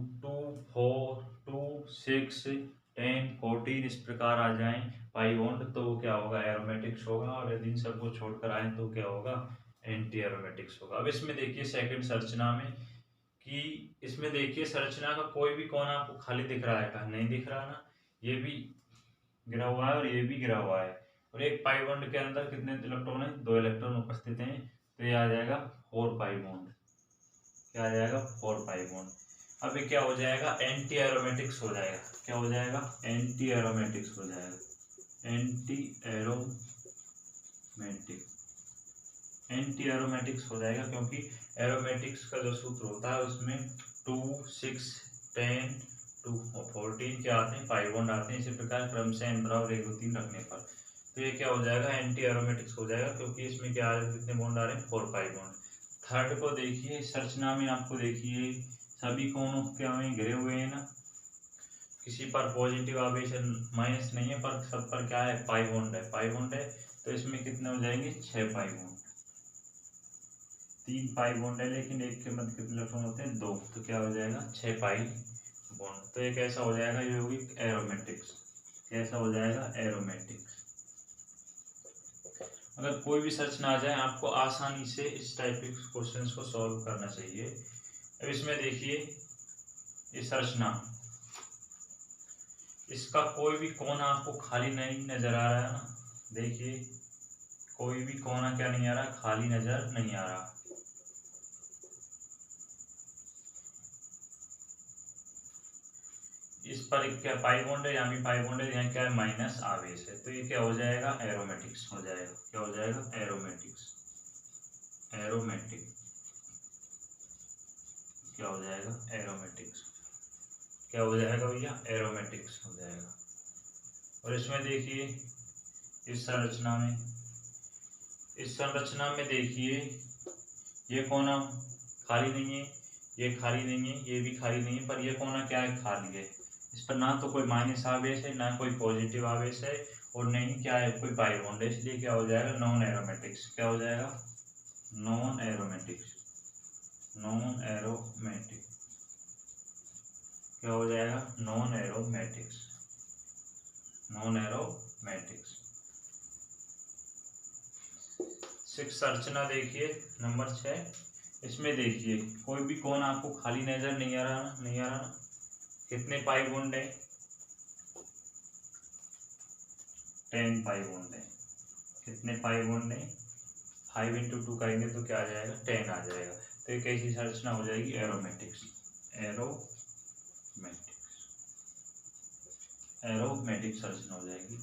4, 2, 6, 10, 14 इस प्रकार आ जाएं पाई बॉन्ड तो क्या होगा, एरोमेटिक्स होगा। और यदि इन सबको छोड़कर आए तो क्या होगा, एंटी एरोमेटिक्स होगा। अब इसमें देखिए सेकंड संरचना में कि इसमें देखिए संरचना का कोई भी कोना आपको खाली दिख रहा है, कहा नहीं दिख रहा ना। ये भी गिरा हुआ है और ये भी गिरा हुआ है। और एक पाई बॉन्ड के अंदर कितने इलेक्ट्रॉन है, 2 इलेक्ट्रॉन उपस्थित हैं। तो ये आ जाएगा 4 पाई बॉन्ड। क्या आ जाएगा, 4 पाई बॉन्ड। अब ये क्या हो जाएगा, एंटी एरोमेटिक्स हो जाएगा। क्या हो जाएगा, एंटी एरोमेटिक्स हो जाएगा। एंटी एरोमेटिक, एंटी एरोमेटिक्स हो जाएगा, क्योंकि एरोमेटिक्स का जो सूत्र होता है उसमें 2, 6, 10, 2, 14 क्या आते हैं, पाई बॉन्ड आते हैं। इसी प्रकार क्रम से n बराबर 1, 2, 3 रखने पर तो ये क्या हो जाएगा, एंटी एरोमेटिक्स हो जाएगा, क्योंकि इसमें क्या आ रहे हैं, कितने बॉन्ड आ रहे हैं, 4 पाई बॉन्ड। थर्ड को देखिए, संरचना में आपको देखिए सभी कोनों क्या में घिरे हुए हैं ना, किसी पर पॉजिटिव आवेश माइनस नहीं है, पर सब पर क्या है, पाई बॉन्ड है, पाई बॉन्ड है। तो इसमें कितने हो जाएंगे, 6 पाई बॉन्ड। 3 पाई बॉन्ड है लेकिन एक के मध्य कितने इलेक्ट्रॉन होते हैं, 2। तो क्या हो जाएगा, 6 पाई बॉन्ड। तो ये कैसा हो जाएगा, ये होगी एरोमेटिक्स। कैसा हो जाएगा, एरोमेटिक्स। अगर कोई भी संरचना आ जाए आपको आसानी से इस टाइप के क्वेश्चंस को सॉल्व करना चाहिए। अब इसमें देखिए ये संरचना, इसका कोई भी कोना आपको खाली नहीं नजर आ रहा है ना। देखिए कोई भी कोना क्या नहीं आ रहा, खाली नजर नहीं आ रहा। इस पर क्या पाई बॉन्ड है, यहाँ भी पाई बॉन्ड है, यहाँ क्या है, माइनस आवेश है। तो ये क्या हो जाएगा, एरोमेटिक्स हो जाएगा। क्या हो जाएगा, एरोमेटिक्स। एरोमेटिक क्या हो जाएगा, एरोमेटिक्स। क्या हो जाएगा भैया, एरोमेटिक्स हो जाएगा। और इसमें देखिए इस संरचना में देखिए ये कोना खाली नहीं है, ये खाली नहीं है, ये भी खाली नहीं है, पर ये कोना क्या है, खाली है। इस पर ना तो कोई माइनस आवेश है, ना कोई पॉजिटिव आवेश है, और नहीं क्या है, कोई पाई बॉन्ड है। इसलिए क्या हो जाएगा, नॉन एरोमेटिक्स। क्या हो जाएगा, नॉन एरोमेटिक्स। नॉन एरोमेटिक क्या हो जाएगा, नॉन एरोमेटिक्स। Non aromatics. संरचना देखिए नंबर 6, इसमें देखिए कोई भी कोना आपको खाली नजर नहीं आ रहा ना, नहीं आ रहा ना। कितने पाई बॉन्ड है, 10 पाई बॉन्ड है। कितने पाई बॉन्ड है, 5 × 2 करेंगे तो क्या आ जाएगा, 10 आ जाएगा। तो ये कैसी संरचना हो जाएगी, एरोमेटिक्स। एरोमेटिक्स, एरोमेटिक संरचना हो जाएगी।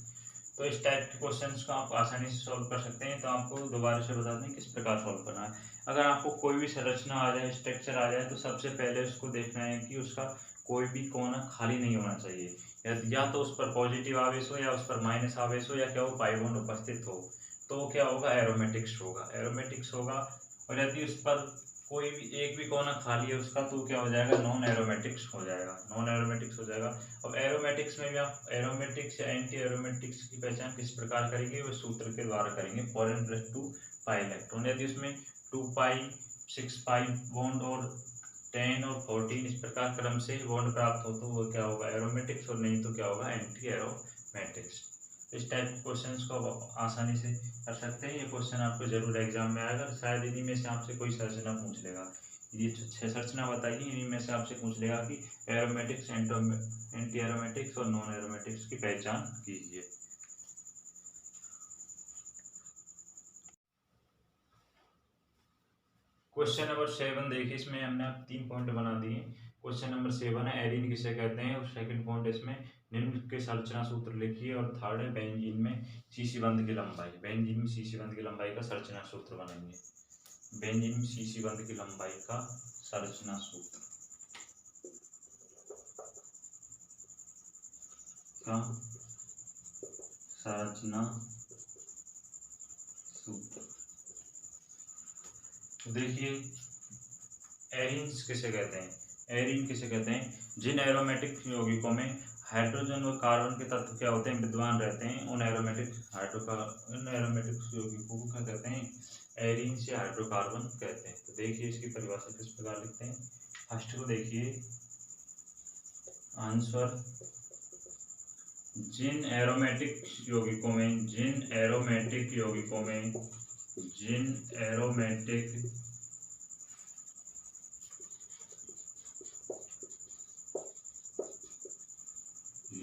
तो इस टाइप के क्वेश्चंस को आप आसानी से सॉल्व कर सकते हैं। तो आपको दोबारा से बता दें किस प्रकार सॉल्व करना है। अगर आपको कोई भी संरचना आ जाए, स्ट्रक्चर आ जाए, तो सबसे पहले उसको देखना है कि उसका कोई भी कोना खाली नहीं होना चाहिए, या तो उस पर पॉजिटिव आवेश हो, या उस पर माइनस आवेश हो, या क्या वो पाई बॉन्ड उपस्थित हो, तो क्या होगा, एरोमेटिक्स होगा, एरोमेटिक्स होगा। और यदि उस पर कोई भी एक भी कोना खाली है उसका, तो क्या हो जाएगा, नॉन एरोमेटिक्स हो जाएगा, नॉन एरोमेटिक्स हो जाएगा। अब एरोमेटिक्स में भी आप एरोमेटिक्स या एंटी एरोमेटिक्स की पहचान किस प्रकार करेंगे, वो सूत्र के द्वारा करेंगे, 4n+2 पाई इलेक्ट्रॉन। यदि उसमें 2 पाई, 6 पाई बॉन्ड और 10 और 14 इस प्रकार क्रम से बॉन्ड प्राप्त हो, तो वो क्या होगा, एरोमेटिक्स, और नहीं तो क्या होगा, एंटी एरोमेटिक्स। इस टाइप के क्वेश्चंस को आप आसानी से कर सकते हैं। ये क्वेश्चन आपको जरूर एग्जाम में आएगा, शायद इन्हीं में से आपसे कोई संरचना पूछ लेगा। ये 6 संरचना बताइए, इन्हीं में से आपसे पूछ लेगा कि एरोमेटिक्स, एंटी एरोमेटिक्स और नॉन एरोमेटिक्स की पहचान कीजिए। क्वेश्चन नंबर 7 देखिए, इसमें हमने 3 पॉइंट बना दिए। क्वेश्चन नंबर 7 है, एरीन किसे कहते हैं, और सेकंड पॉइंट इसमें निम्न के संरचना सूत्र लिखिए, और थर्ड है बेंजीन में सीसी बंध की लंबाई, बेंजीन में सीसी बंध की लंबाई का संरचना सूत्र बनाएंगे, बेंजीन में सीसी बंध की लंबाई का संरचना सूत्र का संरचना सूत्र। देखिए, एरीन्स किसे कहते हैं, एरीन किसे कहते हैं, जिन एरोमेटिक यौगिकों में हाइड्रोजन व कार्बन के तत्व क्या होते हैं, विद्यमान रहते हैं, उन एरोमेटिक यौगिकों को क्या कहते हैं, एरीन से हाइड्रोकार्बन कहते हैं। तो देखिए इसकी परिभाषा किस प्रकार लिखते हैं। फर्स्ट को देखिए, आंसर, जिन एरोमेटिक यौगिकों में, जिन एरोमेटिक यौगिकों में, जिन एरोमेटिक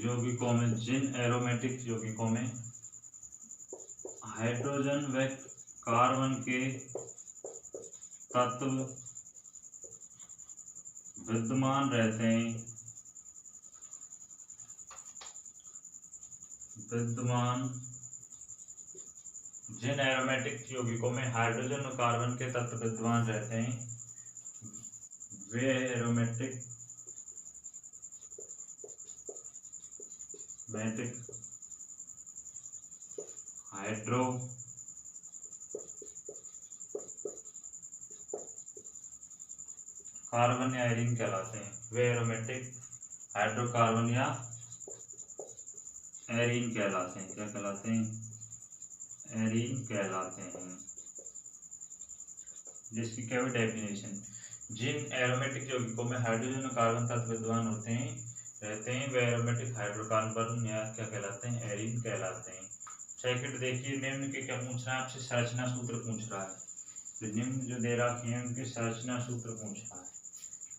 यौगिकों में, जिन एरोमेटिक यौगिकों में हाइड्रोजन व कार्बन के तत्व विद्यमान रहते हैं, जिन एरोमेटिक यौगिकों में हाइड्रोजन और कार्बन के तत्व विद्यमान रहते हैं, वे एरोमेटिक हाइड्रो कार्बन या एरीन कहलाते हैं, वे एरोमेटिक हाइड्रोकार्बन या एरीन कहलाते हैं। क्या कहलाते हैं, एरीन कहलाते हैं। जिसकी क्या हुई डेफिनेशन, जिन एरोमेटिक यौगिकों में हाइड्रोजन और कार्बन तत्व विद्यमान होते हैं रहते हैं, वे एरोमेटिक हाइड्रोकार्बन या क्या कहलाते हैं, एरीन कहलाते हैं। सेकंड देखिए, निम्न के क्या पूछ रहा है आपसे, संरचना सूत्र पूछ रहा है। तो निम्न जो दे रखे हैं उनके संरचना सूत्र पूछ रहा है।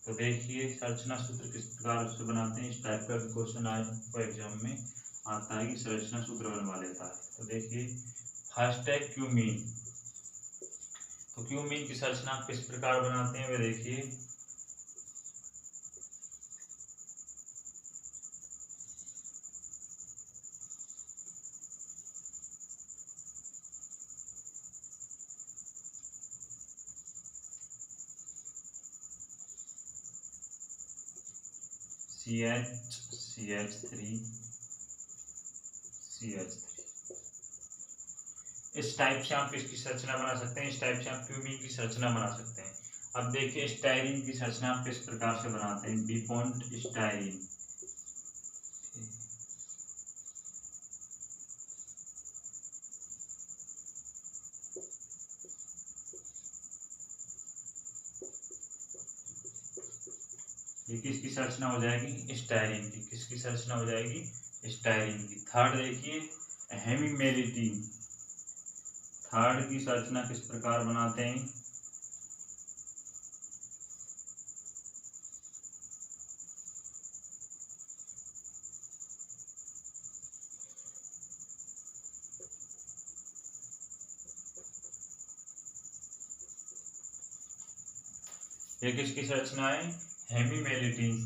तो देखिए संरचना सूत्र किस प्रकार से बनाते हैं, इस टाइप का क्वेश्चन आपको एग्जाम में आता है कि संरचना सूत्र बनवा लेता है। तो देखिए फर्स्ट है क्यूमीन। तो क्यूमीन की संरचना किस प्रकार बनाते हैं वे देखिए, CH3CH3 इस टाइप से आप किसकी संरचना बना सकते हैं, इस टाइप से आप क्यूमीन की संरचना बना सकते हैं। अब देखिए स्टाइरिन की संरचना आप किस प्रकार से बनाते हैं, बीपॉन्ट स्टाइरिन। ये किसकी संरचना हो जाएगी, स्टाइरिन की। किसकी संरचना हो जाएगी, स्टाइरिन की। थर्ड देखिए हेमीमेलिटीन। थर्ड की संरचना किस प्रकार बनाते हैं, ये किसकी संरचना है, हेमीमेलिटीन।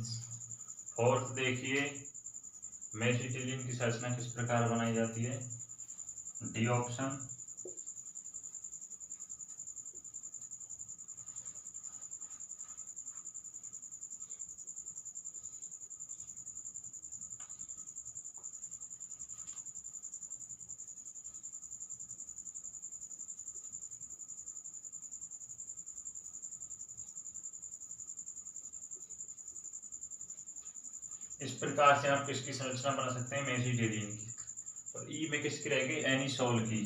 फोर्थ देखिए मेसिटिलीन की संरचना किस प्रकार बनाई जाती है, डी ऑप्शन। इस प्रकार से आप किसकी संरचना बना सकते हैं, मेसिटेरियन की। और ई में किसकी रह गई, एनिसोल की,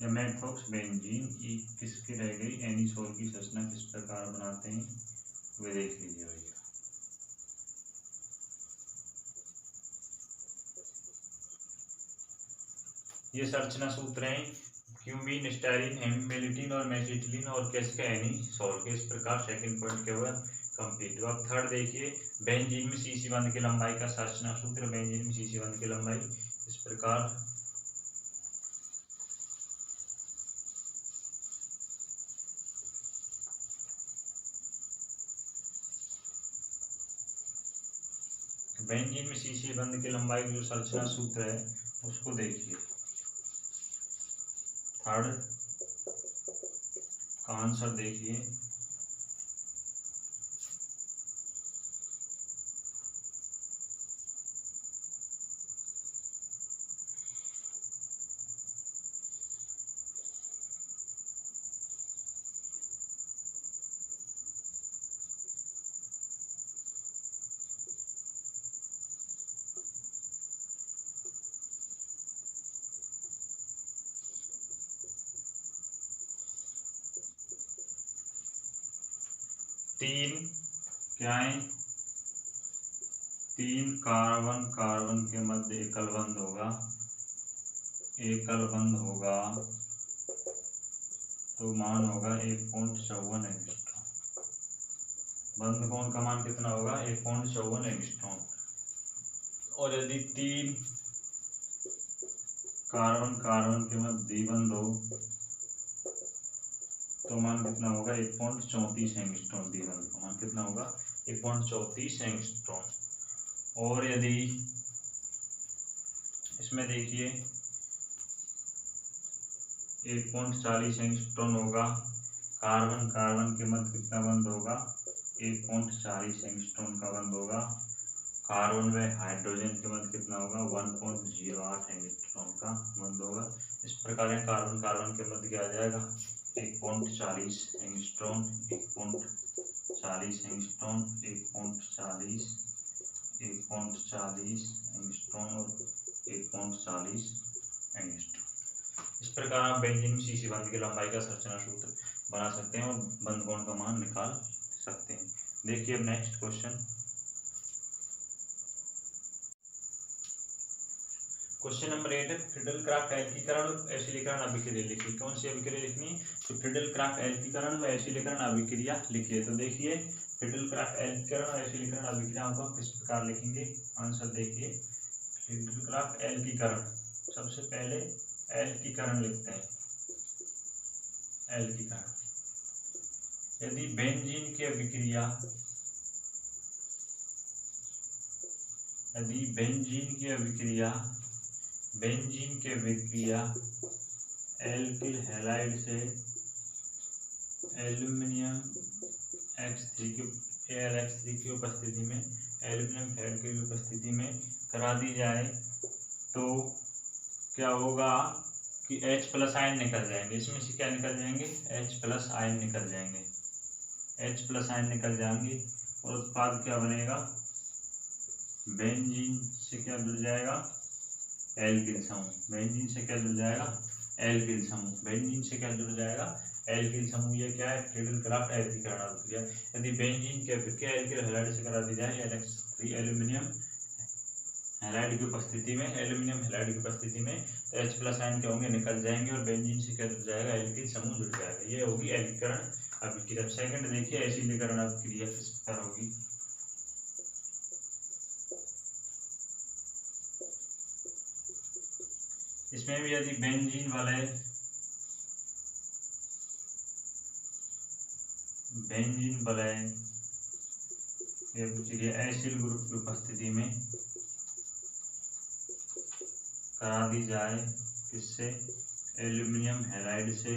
या मैथोक्स बेंजीन की किसकी रह गई, एनिसोल की संरचना किस प्रकार बनाते हैं वे देख लीजिए भैया। ये संरचना सूत्र हैं क्यूमीन, स्टाइरिन, हेमिमेलिटिन और मेसिटिलिन और किसका, एनिसोल के। इस प्रकार सेकंड पॉइंट क्या हुआ, कंप्लीट हुआ। अब थर्ड देखिए, बेंजीन में सीसी बंध की लंबाई का संरचना सूत्र। बेंजीन में सीसी बंध की लंबाई इस प्रकार, बेंजीन में सीसी बंध की लंबाई जो संरचना सूत्र है उसको देखिए। थर्ड का आंसर देखिए, तीन क्या है, तीन कार्बन कार्बन के मध्य एकल बंध होगा, एकल बंध होगा तो मान होगा 1.54 एंगस्ट्रॉम। बंध कोण का मान कितना होगा, 1.54 एंगस्ट्रॉम। और यदि तीन कार्बन कार्बन के मध्य द्विबंध हो तो मान कितना होगा, 1.34 एंगस्ट्रॉम। द्विबंध का मान कितना होगा, 1.34 एंगस्ट्रॉम। और यदि इसमें देखिए 1.40 एंगस्ट्रॉम होगा, कार्बन कार्बन के मध्य कितना बंध होगा, 1.40 एंगस्ट्रॉम का बंध होगा। कार्बन व हाइड्रोजन के मध्य कितना होगा, 1.08 एंगस्ट्रॉम का बंध होगा। इस प्रकार कार्बन कार्बन के मध्य क्या आ जाएगा, 1.40 एंगस्ट्रॉम, 1.40 एंगस्ट्रॉम, 1.40 एंगस्ट्रॉम और 1.40 एंगस्ट्रॉम। इस प्रकार आप बेंजीन में सीसी बंध की लंबाई का संरचना सूत्र बना सकते हैं और बंध कोण का मान निकाल सकते हैं। देखिए अब नेक्स्ट क्वेश्चन, क्वेश्चन नंबर 8 है फ्रीडल-क्राफ्ट एल्कीकरण और एसिडीकरण अभिक्रिया लिखिए। कौन सी अभिक्रिया लिखनी है, तो फ्रीडल-क्राफ्ट एल्कीकरण व एसिडीकरण अभिक्रिया लिखिए। तो देखिए फ्रीडल-क्राफ्ट एल्कीकरण और एसिडीकरण अभिक्रियाओं को किस प्रकार लिखेंगे, आंसर देखिए। फ्रीडल-क्राफ्ट एल्कीकरण, सबसे पहले एल्कीकरण लिखते हैं, एल्कीकरण। यदि बेंजीन की अभिक्रिया, यदि बेंजीन की अभिक्रिया, बेंजीन के अभिक्रिया एल्किल हैलाइड से एल्यूमिनियम X3 की AlX3 की उपस्थिति में, एल्यूमिनियम हैलाइड की उपस्थिति में करा दी जाए तो क्या होगा कि H+ आयन निकल जाएंगे। इसमें से क्या निकल जाएंगे, H+ आयन निकल जाएंगे, H+ आयन निकल जाएंगे और उत्पाद क्या बनेगा, बेंजीन से क्या जुड़ जाएगा, एल्किल समूह। बेंजीन से क्या जुड़ जाएगा, एल्किल समूह। बेंजीन से क्या जुड़ जाएगा, एल्किल समूह। ये क्या है, फ्रीडल-क्राफ्ट एल्कीकरण अभिक्रिया। यदि बेंजीन की अभिक्रिया एल्किल हैलाइड से करा दी जाए AlX3 एल्यूमिनियम हैलाइड की उपस्थिति में, एल्यूमिनियम हैलाइड की उपस्थिति में, तो H+ आयन क्या होंगे, निकल जाएंगे और बेंजीन से क्या जुड़ जाएगा, एल्किल समूह जुड़ जाएगा। ये होगी एल्कीकरण अभिक्रिया। सेकंड देखिए एसिडीकरण अभिक्रिया किस प्रकार होगी। इसमें भी यदि बेंजीन वाले, बेंजीन वलय एसिड ग्रुप की उपस्थिति में करा दी जाए किससे, एल्यूमिनियम हैलाइड से।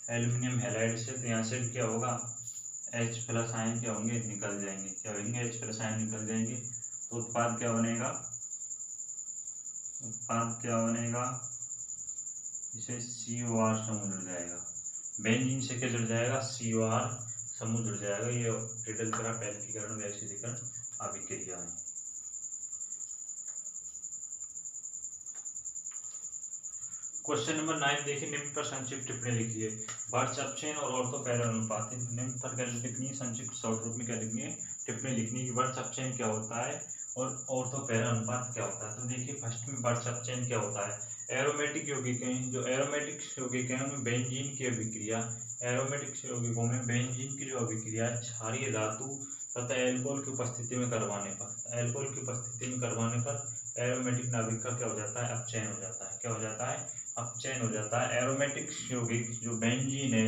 एल्यूमिनियम हैलाइड से तो यहाँ से क्या होगा, H+ आयन क्या होंगे, निकल जाएंगे। क्या होंगे, H+ आयन निकल जाएंगे। तो उत्पाद क्या बनेगा, उत्पाद क्या बनेगा, इसे COR समूह जुड़ जाएगा। बेंजीन से क्या जुड़ जाएगा, COR समूह जुड़ जाएगा। ये ऑक्सीकरण, एल्कीकरण, वैशिदीकरण अभिक्रिया है। क्वेश्चन नंबर 9 देखिए, निम्न पर संक्षिप्त टिप्पणी लिखिए। बर्च अपचयन और ऑर्थो पैरा अनुपात। निम्न पर क्या लिखनी है, संक्षिप्त शॉर्ट रूप में क्या लिखनी है, टिप्पणी लिखनी है कि बर्च अपचयन क्या होता है और ऑर्थो पैरा अनुपात क्या होता है। तो देखिए फर्स्ट में बर्च अपचयन क्या होता है, एरोमेटिक यौगिकें, जो एरोमेटिक यौगिकें हैं उनमें बेंजीन की अभिक्रिया, एरोमेटिक यौगिकों में बेंजीन की जो अभिक्रिया क्षारीय धातु तथा एल्कोहल की उपस्थिति में करवाने पर, एल्कोहल की उपस्थिति में करवाने पर एरोमेटिक नाभिक का क्या हो जाता है, अपचयन हो जाता है। क्या हो जाता है, अपचयन हो जाता है। एरोमेटिक यौगिक जो बेंजीन है,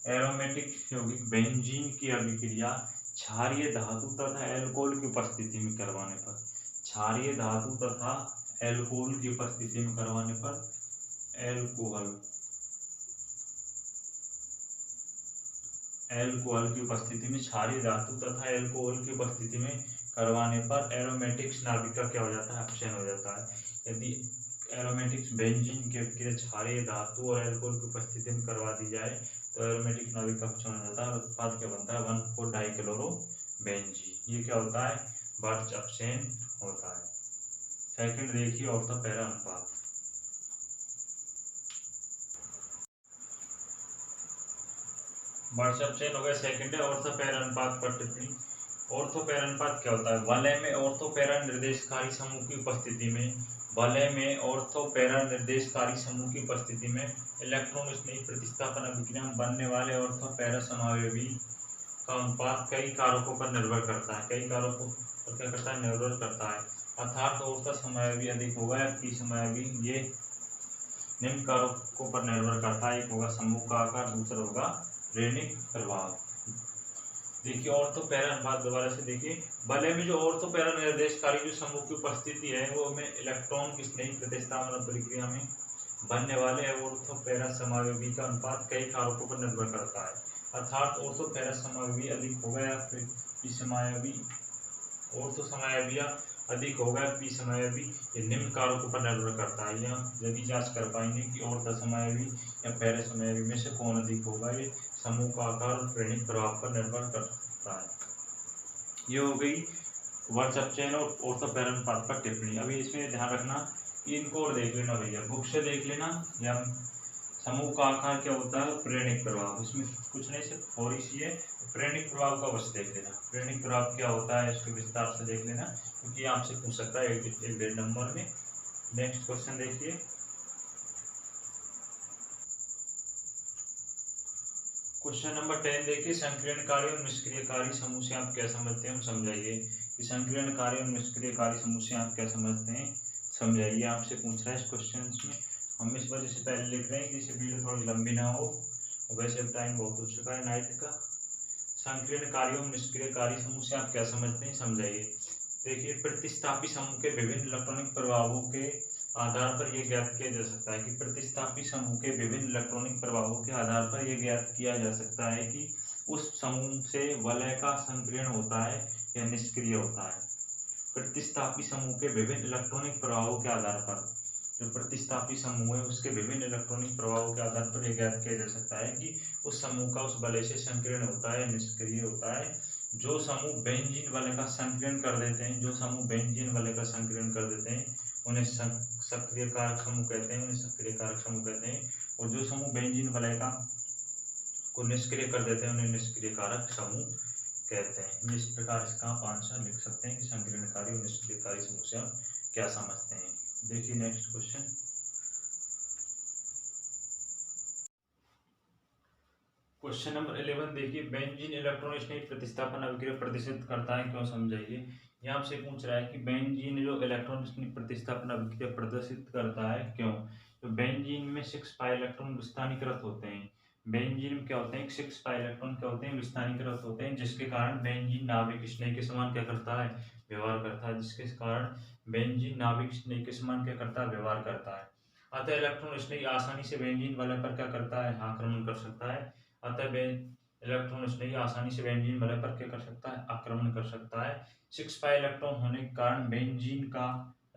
एरोमेटिक यौगिक बेंजीन की अभिक्रिया क्षारीय धातु तथा एल्कोहल की उपस्थिति में करवाने पर, क्षारीय धातु तथा एल्कोहल की उपस्थिति में करवाने पर, एल्कोहल की उपस्थिति में, क्षारीय धातु तथा एल्कोहल की उपस्थिति में करवाने पर एरोमेटिक्स नाभिक का क्या हो जाता है, अपचयन हो जाता है। यदि एरोमेटिक्स बेंजीन की अभिक्रिया क्षारीय धातु और एल्कोहल की उपस्थिति में करवा दी जाए तो एरोमेटिक नाभिक का अपचयन हो जाता है और उत्पाद क्या बनता है, 1,4-डाइक्लोरोबेंजीन। ये क्या होता है, बर्च अपचयन होता है। सेकंड देखिए, ऑर्थो पैरा अनुपात। बर्च अपचयन हो गया, सेकंड है ऑर्थो पैरा अनुपात पर टिप्पणी। ऑर्थो पैरा अनुपात क्या होता है, वलय में ऑर्थो पैरा निर्देशकारी समूह की उपस्थिति में, वलय में ऑर्थो पैरा निर्देशकारी समूह की उपस्थिति में इलेक्ट्रॉन स्नेही प्रतिस्थापन अभिक्रिया में बनने वाले ऑर्थो पैरा समावयवी का अनुपात कई कारकों पर निर्भर करता है। कई कारकों पर क्या करता है, निर्भर करता है। अर्थात ऑर्थो समावयवी अधिक होगा या पी समावयवी, ये निम्न कारकों पर निर्भर करता है। एक होगा समूह का आकार, दूसरा होगा ऋणिक प्रभाव। देखिए ऑर्थो पैरा अनुपात दोबारा से देखिए, वलय में जो ऑर्थो पैरा निर्देशकारी जो समूह की उपस्थिति है वो में इलेक्ट्रॉन की स्नेही प्रतिस्थापन प्रक्रिया में बनने वाले ऑर्थो पैरा समावयवी का अनुपात कई कारकों पर निर्भर करता है। अर्थात ऑर्थो पैरा समावयवी अधिक होगा या फिर पी समावयवी, ऑर्थो समावयवी अधिक होगा पी समावयवी, ये निम्न कारकों पर निर्भर करता है। यह यदि जांच कर पाएंगे कि ऑर्थो समावयवी या पैरा समावयवी में से कौन अधिक होगा, ये समूह का आकार और ऋणिक प्रभाव पर निर्भर करता है। ये हो गई बर्च अपचयन और ऑर्थो पैरा अनुपात पर टिप्पणी। अभी इसमें ध्यान रखना कि इनको और देख लेना भैया, बुक से देख लेना। या समूह का आकार क्या होता है, प्रेरणिक प्रभाव, इसमें कुछ नहीं, सिर्फ थोड़ी सी है। प्रेरणिक प्रभाव का बस देख लेना, प्रेरणिक प्रभाव क्या होता है इसको विस्तार से देख लेना, क्योंकि आपसे पूछ सकता है एक 1.5 नंबर में। नेक्स्ट क्वेश्चन देखिए, क्वेश्चन नंबर 10 देखिए, संकीर्णकारी और निष्क्रियकारी समूह से आप क्या समझते हैं, समझाइए। कि संकीर्णकारी और निष्क्रियकारी समूह से आप क्या समझते हैं, समझाइए। आपसे पूछ रहा है इस क्वेश्चन में। हम इस वजह से पहले लिख रहे हैं कि इसे वीडियो थोड़ी लंबी ना हो, वैसे टाइम बहुत हो चुका है नाइट का। संकीर्णकारी और निष्क्रियकारी समूह से आप क्या समझते हैं, समझाइए। देखिए प्रतिस्थापी समूह के विभिन्न इलेक्ट्रॉनिक प्रभावों के आधार पर यह ज्ञात किया जा सकता है कि प्रतिस्थापी समूह के विभिन्न इलेक्ट्रॉनिक प्रभावों के आधार पर यह ज्ञात किया जा सकता है कि उस समूह से वलय का संकीर्ण होता है या निष्क्रिय होता है। प्रतिस्थापी समूह के विभिन्न इलेक्ट्रॉनिक प्रभावों के आधार पर, जो प्रतिस्थापी समूह है उसके विभिन्न इलेक्ट्रॉनिक प्रभावों के आधार पर यह ज्ञात किया जा सकता है कि उस समूह का उस वलय से संकीर्ण होता है, निष्क्रिय होता है। जो समूह बेंजीन वलय का संकीर्ण कर देते हैं, जो समूह बेंजीन वलय का संकीर्ण कर देते हैं उन्हें सक्रिय कारक समूह कहते हैं, उन्हें सक्रिय कारक समूह कहते हैं। और जो समूह बेंजीन वलय का को निष्क्रिय कर देते हैं उन्हें निष्क्रिय कारक समूह कहते हैं। इस प्रकार इसका आप आंसर लिख सकते हैं कि संकीर्णकारी और निष्क्रियकारी समूह से आप क्या समझते हैं। देखिए नेक्स्ट क्वेश्चन, क्वेश्चन नंबर 11 देखिए, बेंजीन इलेक्ट्रॉन स्नेही प्रतिस्थापन अभिक्रिया प्रदर्शित करता है, क्यों, समझाइए। यहाँ आपसे पूछ रहा है कि बेंजीन जो इलेक्ट्रॉन स्नेही प्रतिस्थापन अभिक्रिया प्रदर्शित करता है क्यों। तो बेंजीन में 6 पाई इलेक्ट्रॉन विस्थानीकृत होते हैं। बेंजीन में क्या होते हैं, 6 पाई इलेक्ट्रॉन क्या होते हैं, विस्थानीकृत होते हैं, जिसके कारण बेंजीन नाभिक स्नेह के समान क्या करता है, व्यवहार करता है, जिसके कारण बेंजीन नाभिक स्नेह के समान क्या करता है, व्यवहार करता है। अतः इलेक्ट्रॉन स्नेही आसानी से बेंजीन वलय पर क्या करता है, आक्रमण कर सकता है। अतः इलेक्ट्रॉन स्नेही आसानी से बेंजीन वलय पर क्या कर सकता है, आक्रमण कर सकता है। 6 इलेक्ट्रॉन होने के कारण बेंजीन का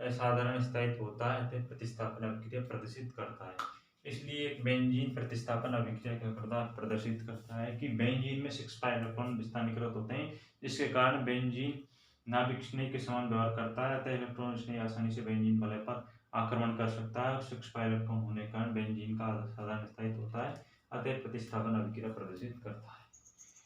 असाधारण स्थायित्व होता है, अतः प्रतिस्थापन अभिक्रिया प्रदर्शित करता है। इसलिए एक बेंजीन प्रतिस्थापन अभिक्रिया क्या करता है, प्रदर्शित करता है कि बेंजीन में 6 इलेक्ट्रॉन स्थानीयकृत होते हैं, जिसके कारण बेंजीन नाभिक स्नेह के समान व्यवहार करता है, अतः इलेक्ट्रॉन स्नेह आसानी से बेंजीन वलय पर आक्रमण कर सकता है और 6 इलेक्ट्रॉन होने के कारण बेंजीन का साधारण स्थायित्व होता है, अतः प्रतिस्थापन अभिक्रिया प्रदर्शित करता है।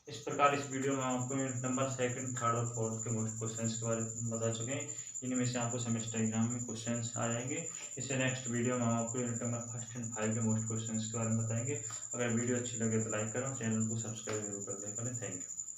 इस प्रकार इस वीडियो में आपको यूनिट नंबर 2nd, 3rd और 4th के मोस्ट क्वेश्चंस के बारे में बता चुके हैं। इनमें से आपको सेमेस्टर एग्जाम में क्वेश्चंस आ जाएंगे। इससे नेक्स्ट वीडियो में हम आपको यूनिट नंबर 1st एंड 5 के मोस्ट क्वेश्चंस के बारे में बताएंगे। अगर वीडियो अच्छी लगे तो लाइक करें, चैनल को सब्सक्राइब जरूर कर दें। Thank you.